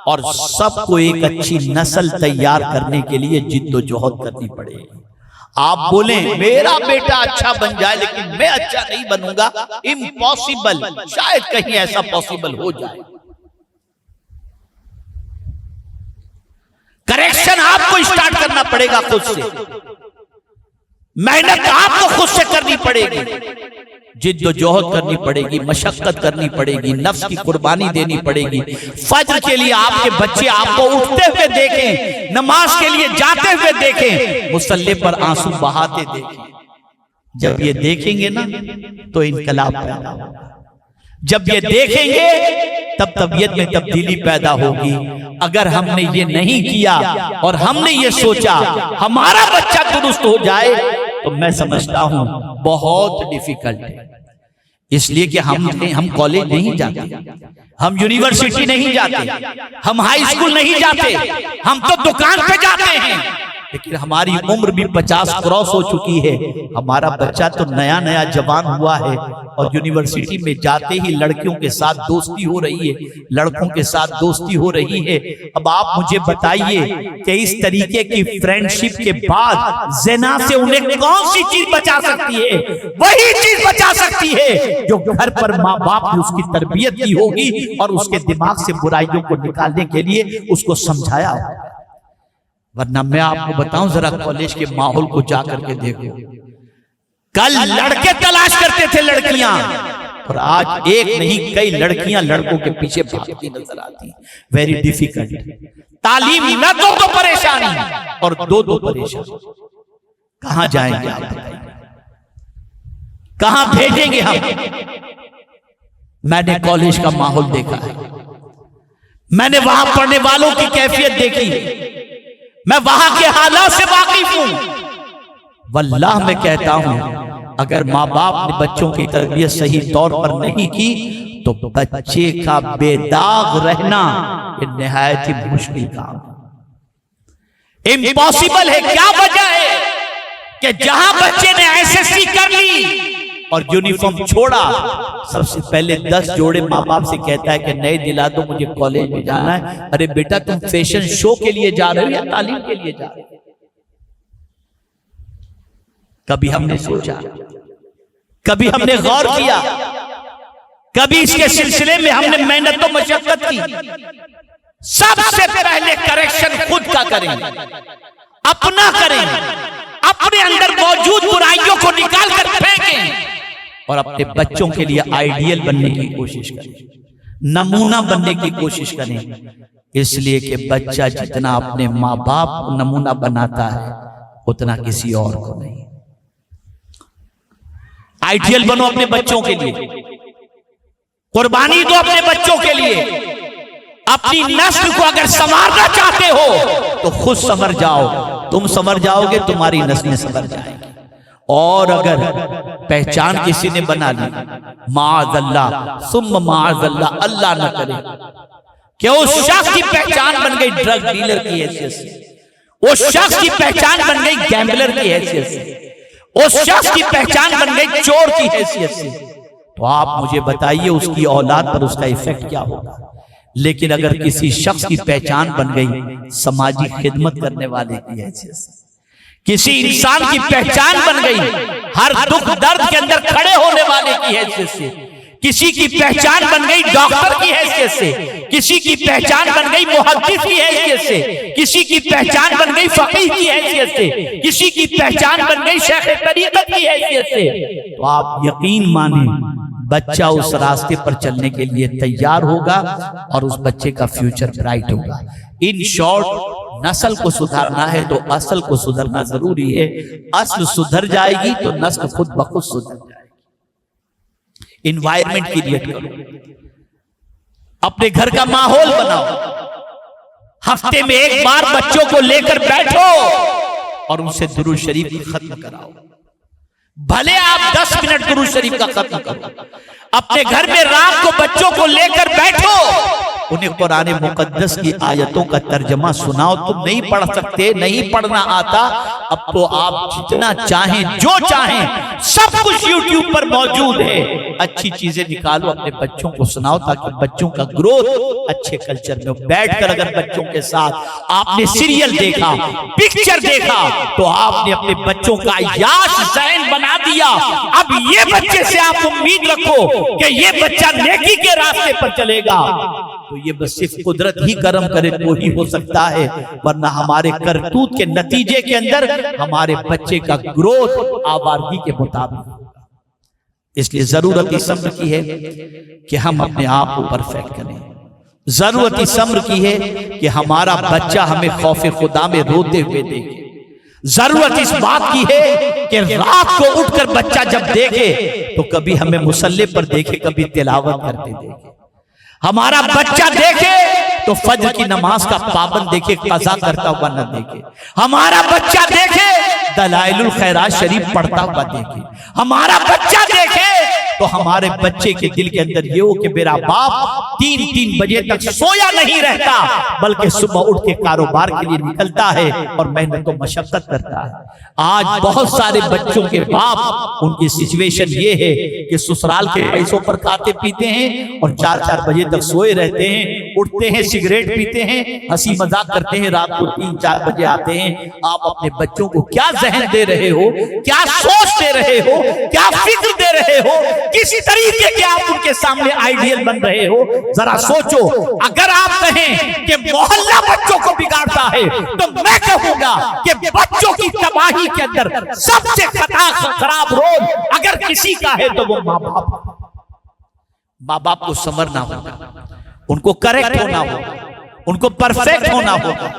A: اور سب کو ایک اچھی نسل تیار کرنے کے لیے جد و جہد کرنی پڑے گی۔ آپ بولیں میرا بیٹا اچھا بن جائے لیکن میں اچھا نہیں بنوں گا، امپاسبل، شاید کہیں ایسا پاسبل ہو جائے۔ کریکشن آپ کو اسٹارٹ کرنا پڑے گا خود سے، محنت آپ کو خود سے کرنی پڑے گی، جد و جہد کرنی پڑے گی، مشقت کرنی پڑے گی، نفس کی قربانی دینی پڑے گی۔ فجر کے لیے آپ کے بچے آپ کو اٹھتے ہوئے دیکھیں، نماز کے لیے جاتے ہوئے دیکھیں، مصلی پر آنسو بہاتے دیکھیں۔ جب یہ دیکھیں گے نا تو انقلاب پیدا ہوگا، جب یہ دیکھیں گے تب طبیعت میں تبدیلی پیدا ہوگی۔ اگر ہم نے یہ نہیں کیا اور ہم نے یہ سوچا ہمارا بچہ درست ہو جائے تو میں سمجھتا ہوں بہت ڈیفیکلٹ ہے۔ اس لیے کہ ہم کالج نہیں جاتے، ہم یونیورسٹی نہیں جاتے، ہم ہائی اسکول نہیں جاتے، ہم تو دکان پہ جاتے ہیں، لیکن ہماری عمر بھی 50 کراس ہو چکی ہے۔ ہمارا بچہ تو نیا نیا جوان ہوا ہے اور یونیورسٹی میں جاتے ہی لڑکیوں کے ساتھ دوستی ہو رہی ہے، لڑکوں کے ساتھ دوستی ہو رہی ہے۔ اب آپ مجھے بتائیے کہ اس طریقے کی فرینڈشپ کے بعد زنا سے انہیں کون سی چیز بچا سکتی ہے؟ وہی چیز بچا سکتی ہے جو گھر پر ماں باپ نے اس کی تربیت کی ہوگی اور اس کے دماغ سے برائیوں کو نکالنے کے لیے اس کو سمجھایا ہوگا۔ ورنہ میں آپ کو بتاؤں ذرا کالج کے ماحول کو جا کر کے دیکھو، کل لڑکے تلاش کرتے تھے لڑکیاں، اور آج ایک نہیں کئی لڑکیاں لڑکوں کے پیچھے بھاگتی نظر آتی ہیں۔ ویری ڈیفیکلٹ، تعلیم نہ دو تو پریشانی اور دو پریشانی، کہاں جائیں گے آپ بتائیے، کہاں بھیجیں گے ہم؟ میں نے کالج کا ماحول دیکھا ہے، میں نے وہاں پڑھنے والوں کی کیفیت دیکھی، میں وہاں کے حالات سے واقف ہوں۔ واللہ میں کہتا ہوں اگر ماں باپ نے بچوں کی تربیت صحیح طور پر نہیں کی تو بچے کا بے داغ رہنا یہ نہایت ہی مشکل کام ہے، امپاسبل ہے۔ کیا وجہ ہے کہ جہاں بچے نے SSC کر لی اور یونیفارم چھوڑا، سب سے پہلے 10 جوڑے ماں باپ سے کہتا ہے کہ نئے دلا دو مجھے کالج میں جانا ہے۔ ارے بیٹا تم فیشن شو کے لیے جا رہے ہو یا تعلیم کے لیے جا رہے ہو؟ کبھی ہم نے سوچا، کبھی ہم نے غور کیا، کبھی اس کے سلسلے میں ہم نے محنت و مشقت کی؟ سب سے پہلے کریکشن خود کا کریں، اپنا کریں، اپنے اندر موجود برائیوں کو نکال کر پھینکیں اور اپنے بچوں کے لیے آئیڈیل بننے کی کوشش کریں، نمونہ بننے کی کوشش کریں۔ اس لیے کہ بچہ جتنا اپنے ماں باپ کو نمونہ بناتا ہے اتنا کسی اور کو نہیں۔ آئیڈیل بنو اپنے بچوں کے لیے، قربانی دو اپنے بچوں کے لیے۔ اپنی نسل کو اگر سنوارنا چاہتے ہو تو خود سنور جاؤ، تم سنور جاؤ گے تمہاری نسلیں سنور جائیں گی۔ اور اگر پہچان کسی نے بنا لی، معاذ اللہ ثم معاذ اللہ، اللہ نہ کرے کہ اس شخص کی پہچان بن گئی ڈرگ ڈیلر کی حیثیت سے، اس شخص کی پہچان بن گئی گیمبلر کی حیثیت سے، اس شخص کی پہچان بن گئی چور کی حیثیت سے، تو آپ مجھے بتائیے اس کی اولاد پر اس کا ایفیکٹ کیا ہوگا؟ لیکن اگر کسی شخص کی پہچان بن گئی سماجی خدمت کرنے والے کی حیثیت سے، کسی انسان کی پہچان بن گئی ہر دکھ درد کے اندر کھڑے ہونے والے کی حیثیت سے، کسی کی پہچان بن گئی ڈاکٹر کی حیثیت سے، کسی کی پہچان بن گئی محدث کی حیثیت سے، کسی کی پہچان بن گئی فقیہ کی حیثیت سے، کسی کی پہچان بن گئی شیخ طریقت کی حیثیت سے، تو آپ یقین مانیں بچہ اس راستے پر چلنے کے لیے تیار ہوگا اور اس بچے کا فیوچر برائٹ ہوگا۔ ان شارٹ، نسل کو سدھارنا ہے تو اصل کو سدھرنا ضروری ہے۔ اصل سدھر جائے گی تو نسل خود بخود سدھر جائے گی۔ انوائرمنٹ کریٹ کرو، اپنے گھر کا ماحول بناؤ، ہفتے میں ایک بار بچوں کو لے کر بیٹھو اور ان سے درود شریف ختم کراؤ۔ بھلے آپ 10 منٹ درود شریف کا ختم کرو، اپنے گھر میں رات کو بچوں کو لے کر بیٹھو، انہیں قرآن مقدس کی آیتوں کا ترجمہ سناؤ۔ تم نہیں پڑھ سکتے، نہیں پڑھنا آتا، اب تو آپ جتنا چاہیں جو چاہیں سب کچھ یوٹیوب پر موجود ہے، اچھی چیزیں نکالو اپنے بچوں کو سناؤ تاکہ بچوں کا گروتھ اچھے کلچر میں ہو۔ بیٹھ کر اگر بچوں کے ساتھ آپ نے سیریل دیکھا، پکچر دیکھا، تو آپ نے اپنے بچوں کا یاش ذہن بنا دیا۔ اب یہ بچے سے آپ امید رکھو کہ یہ بچہ نیکی کے راستے پر چلے گا، تو یہ بس صرف قدرت ہی کرم کرے تو ہی ہو سکتا ہے، ورنہ ہمارے کرتوت کے نتیجے کے اندر ہمارے بچے کا گروتھ آوارگی کے مطابق۔ اس لیے ضرورت اس امر کی ہے کہ ہم اپنے آپ کو پرفیکٹ کریں، ضرورت اس امر کی ہے کہ ہمارا بچہ ہمیں خوف خدا میں روتے ہوئے دیکھے، ضرورت اس بات کی ہے کہ رات کو اٹھ کر بچہ جب دیکھے تو کبھی ہمیں مصلی پر دیکھے، کبھی تلاوت کرتے دیکھے، ہمارا بچہ دیکھے تو فجر کی نماز کا پابند دیکھے، قضا کرتا ہوا نہ دیکھے، ہمارا بچہ دیکھے دلائل الخیرات شریف پڑھتا ہوا دیکھے، ہمارا بچہ دیکھے تو ہمارے بچے کے دل کے اندر یہ ہو کہ میرا باپ 3 بجے تک سویا نہیں رہتا بلکہ صبح اٹھ کے کاروبار کے لیے نکلتا ہے اور محنت و مشقت کرتا ہے۔ آج بہت سارے بچوں کے باپ، ان کی سچویشن یہ ہے کہ سسرال کے پیسوں پر کھاتے پیتے ہیں اور 4 بجے تک سوئے رہتے ہیں، اٹھتے ہیں سگریٹ پیتے ہیں، ہنسی مذاق کرتے ہیں، رات کو 3-4 بجے آتے ہیں۔ آپ اپنے بچوں کو کیا ذہن دے رہے ہو، کیا سوچ دے رہے ہو، کیا فکر دے رہے ہو، کسی طریقے کے آپ ان کے سامنے آئیڈیل بن رہے ہو؟ ذرا سوچو۔ اگر آپ کہیں کہ محلہ بچوں کو بگاڑتا ہے تو میں کہوں گا کہ بچوں کی تباہی کے اندر سب سے خراب رول اگر کسی کا ہے تو وہ ماں باپ کو سنورنا ہوگا، ان کو کریکٹ ہونا ہوگا، ان کو پرفیکٹ ہونا ہوگا،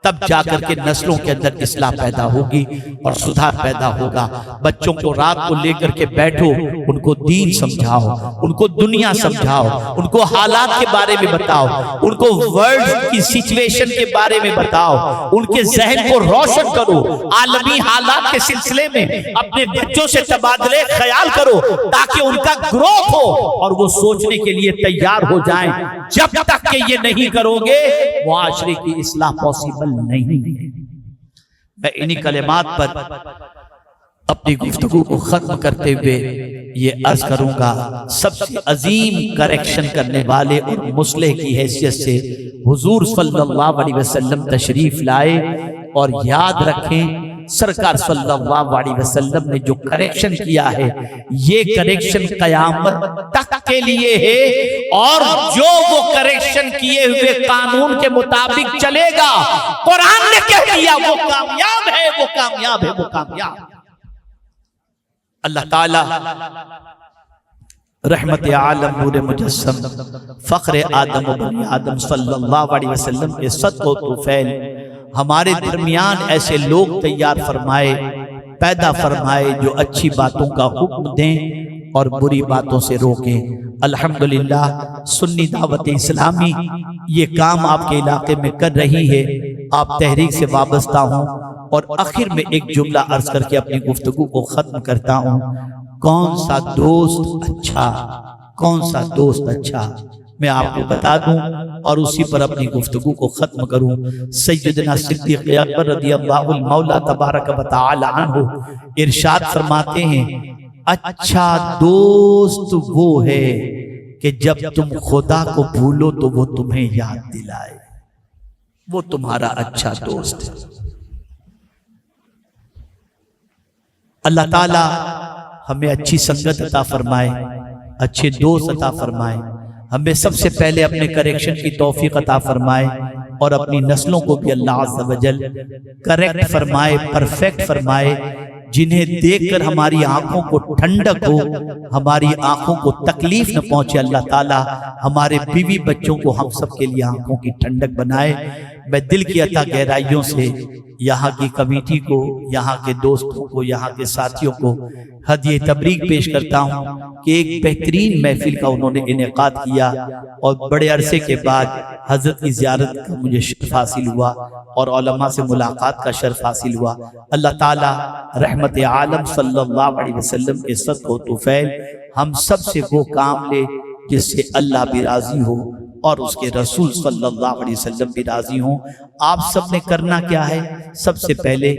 A: تب جا کر کے نسلوں کے اندر اصلاح پیدا ہوگی اور سدھار پیدا ہوگا۔ بچوں کو رات کو لے کر کے بیٹھو، ان کو دین سمجھاؤ، ان کو دنیا سمجھاؤ، ان کو حالات کے بارے میں بتاؤ، ان کو ورلڈ کی سچویشن کے بارے میں بتاؤ، ان کے ذہن کو روشن کرو، عالمی حالات کے سلسلے میں اپنے بچوں سے تبادلے خیال کرو تاکہ ان کا گروتھ ہو اور وہ سوچنے کے لیے تیار ہو جائیں۔ جب تک کہ یہ نہیں کرو گے معاشرے کی اصلاح پاسبل نہیں ہے۔ میں انہی کلمات پر اپنی گفتگو کو ختم کرتے ہوئے یہ عرض کروں گا، سب سے عظیم کریکشن کرنے والے اور مصلح کی حیثیت سے حضور صلی اللہ علیہ وسلم تشریف لائے، اور یاد رکھیں سرکار صلی اللہ علیہ وسلم نے جو کریکشن کیا ہے یہ کریکشن قیامت تک کے لیے ہے، اور جو وہ کریکشن کیے ہوئے قانون کے مطابق چلے گا، قرآن نے کہہ دیا وہ کامیاب ہے، وہ کامیاب ہے، وہ کامیاب ہے۔ اللہ تعالی رحمت عالم نور مجسم فخر آدم و بنی آدم صلی اللہ علیہ وسلم کے صدقہ و طفیل ہمارے درمیان ایسے لوگ تیار فرمائے، پیدا فرمائے جو اچھی باتوں کا حکم دیں اور بری باتوں سے روکیں۔ الحمدللہ سنی دعوت اسلامی یہ کام آپ کے علاقے میں کر رہی ہے، آپ تحریک سے وابستہ ہوں، اور آخر میں ایک جملہ عرض کر کے اپنی گفتگو کو ختم کرتا ہوں۔ کون سا دوست اچھا، کون سا دوست اچھا؟ میں آپ کو بتا دوں اور اسی پر اپنی گفتگو کو ختم کروں۔ سیدنا صدیق اکبر رضی اللہ المولا تبارک و تعالی عنہ ارشاد فرماتے ہیں اچھا دوست وہ ہے کہ جب تم خدا کو بھولو تو وہ تمہیں یاد دلائے، وہ تمہارا اچھا دوست ہے۔ اللہ تعالی ہمیں اچھی سنگت عطا فرمائے، اچھے دوست عطا فرمائے، ہمیں سب سے پہلے اپنے کریکشن کی توفیق عطا فرمائے اور اپنی نسلوں کو بھی اللہ عز و جل کریکٹ فرمائے، پرفیکٹ فرمائے، جنہیں دیکھ کر ہماری آنکھوں کو ٹھنڈک ہو، ہماری آنکھوں کو تکلیف نہ پہنچے۔ اللہ تعالی ہمارے بیوی بچوں کو ہم سب کے لیے آنکھوں کی ٹھنڈک بنائے۔ میں دل کی عطا گہرائیوں سے یہاں کی کمیٹی کو، یہاں کے دوستوں کو، یہاں کے ساتھیوں کو ہدیہ تبریک پیش کرتا ہوں کہ ایک بہترین محفل کا انہوں نے انعقاد کیا اور بڑے عرصے کے بعد حضرت کی زیارت کا مجھے شرف حاصل ہوا اور علماء سے ملاقات کا شرف حاصل ہوا۔ اللہ تعالی رحمت عالم صلی اللہ علیہ وسلم کے صدقہ و طفیل ہم سب سے وہ کام لے جس سے اللہ بھی راضی ہو اور اس کے رسول صلی اللہ علیہ وسلم بھی راضی ہوں۔ آپ سب نے کرنا کیا ہے؟ سب سے پہلے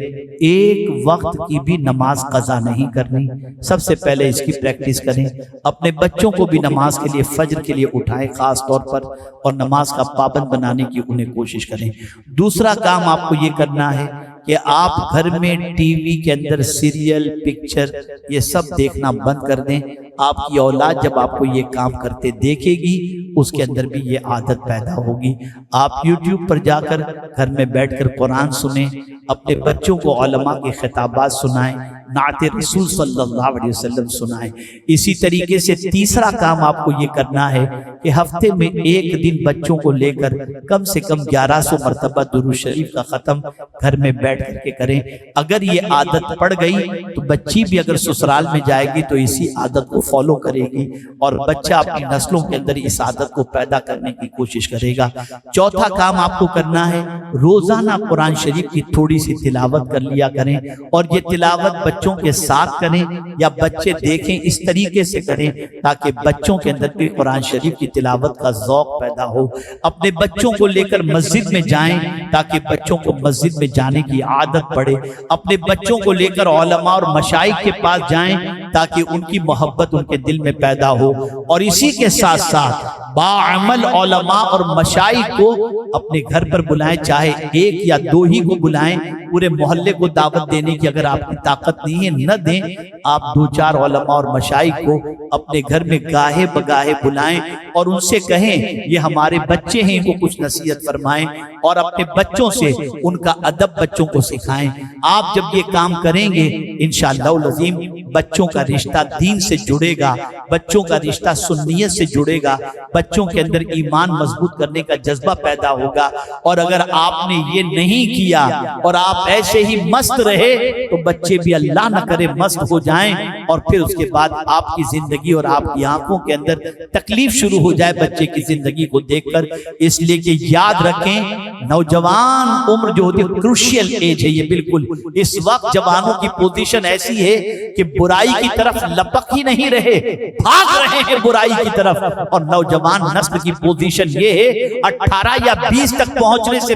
A: ایک وقت کی بھی نماز قضا نہیں کرنی، سب سے پہلے اس کی پریکٹس کریں۔ اپنے بچوں کو بھی نماز کے لیے فجر کے لیے اٹھائیں خاص طور پر، اور نماز کا پابند بنانے کی انہیں کوشش کریں۔ دوسرا کام آپ کو یہ کرنا ہے کہ آپ گھر میں ٹی وی کے اندر سیریل، پکچر یہ سب دیکھنا بند کر دیں۔ آپ کی اولاد جب آپ کو یہ کام کرتے دیکھے گی اس کے اندر بھی یہ عادت پیدا ہوگی۔ آپ یوٹیوب پر جا کر گھر میں بیٹھ کر قرآن سنیں، اپنے بچوں کو علماء کے خطابات سنائیں، نعت رسول صلی اللہ علیہ وسلم سنائیں۔ اسی طریقے سے تیسرا کام آپ کو یہ کرنا ہے کہ ہفتے میں ایک دن بچوں کو لے کر کم سے کم 1100 مرتبہ درود شریف کا ختم گھر میں بیٹھ کر کے کریں۔ اگر یہ عادت پڑ گئی تو بچی بھی اگر سسرال میں جائے گی تو اسی عادت کو فالو کرے گی اور بچہ اپنی نسلوں کے اندر اس عادت کو پیدا کرنے کی کوشش کرے گا۔ چوتھا کام آپ کو کرنا ہے روزانہ قرآن شریف کی تھوڑی سی تلاوت کر لیا کریں، اور یہ تلاوت بچوں کے ساتھ کریں یا بچے دیکھیں، اس طریقے سے کریں تاکہ بچوں کے اندر بھی قرآن شریف کی تلاوت کا ذوق پیدا ہو۔ اپنے بچوں کو لے کر مسجد میں جائیں تاکہ بچوں کو مسجد میں جانے کی عادت پڑے۔ اپنے بچوں کو لے کر علماء اور مشائخ کے پاس جائیں تاکہ ان کی محبت ان کے دل میں پیدا ہو، اور اسی کے ساتھ ساتھ باعمل علماء اور مشائخ کو اپنے گھر پر بلائیں، چاہے ایک یا دو ہی کو بلائیں، پورے محلے کو دعوت دینے کی اگر آپ کی طاقت نہیں ہے نہ دیں، آپ 2-4 علماء اور مشائخ کو اپنے گھر میں گاہے بگاہے بلائیں اور ان سے کہیں یہ ہمارے بچے ہیں، ان کو کچھ نصیحت فرمائیں اور اپنے بچوں سے ان کا ادب بچوں کو سکھائیں۔ آپ جب یہ کام کریں گے انشاءاللہ العظیم بچوں کا رشتہ دین سے جڑے گا، بچوں کا رشتہ سنیت سے جڑے گا، بچوں کے اندر ایمان مضبوط کرنے کا جذبہ پیدا ہوگا۔ اور اگر آپ نے یہ نہیں کیا اور آپ ایسے ہی مست رہے تو بچے بھی اللہ نہ کرے مست ہو جائیں اور پھر اس کے بعد آپ کی زندگی اور آپ کی آنکھوں کے اندر تکلیف شروع ہو جائے بچے کی زندگی کو دیکھ کر۔ اس لیے کہ یاد رکھیں نوجوان عمر جو ہوتی ہے کروشیل ایج ہے، یہ بالکل اس وقت جوانوں کی پوزیشن ایسی ہے کہ برائی کی طرف لپک ہی نہیں رہے، بھاگ رہے ہیں برائی کی طرف، اور نوجوان نسل کی پوزیشن یہ ہے 18 یا 20 تک پہنچنے سے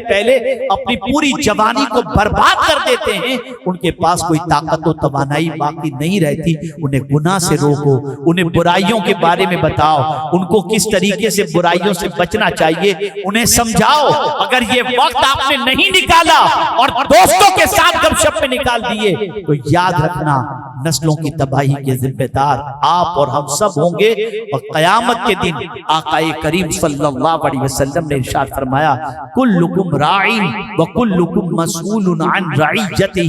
A: پہلے اپنی پوری جوانی کو برباد کر دیتے ہیں۔ ان کے پاس کوئی طاقت و توانائی باقی نہیں رہتی۔ انہیں گناہ سے روکو، انہیں برائیوں کے بارے میں بتاؤ، ان کو کس طریقے سے برائیوں سے بچنا چاہیے انہیں سمجھاؤ۔ اگر یہ وقت آپ نے نہیں نکالا اور دوستوں کے ساتھ گپ شپ میں نکال دیے تو یاد رکھنا نسلوں کی تباہی کے ذمہ دار آپ اور ہم سب ہوں گے۔ اور قیامت کے دن آقا کریم صلی اللہ علیہ وسلم نے ارشاد فرمایا کلکم راعٍ وکلکم مسئول عن رعیتہ،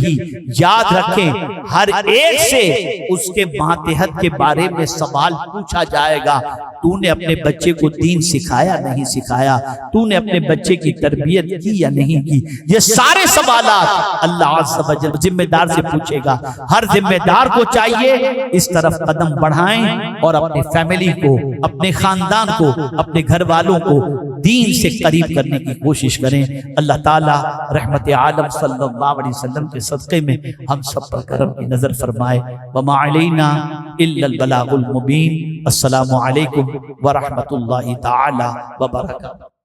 A: یاد رکھیں ہر ایک سے اس کے ماتحت کے بارے میں سوال پوچھا جائے گا۔ تو نے اپنے بچے کو دین سکھایا نہیں سکھایا، تو نے اپنے بچے کی تربیت کی یا نہیں کی، یہ سارے سوالات اللہ عز و جل ذمہ دار سے پوچھے گا۔ ہر ذمہ دار کو چاہیے اس طرف قدم بڑھائیں اور اپنے فیملی کو، اپنے خاندان کو، اپنے گھر والوں کو دین سے قریب کرنے کی کوشش کریں۔ اللہ تعالیٰ رحمت عالم صلی اللہ علیہ وسلم کے صدقے میں ہم سب پر کرم کی نظر فرمائے۔ وما علینا الا البلاغ المبین۔ السلام علیکم ورحمۃ اللہ تعالی وبرکاتہ۔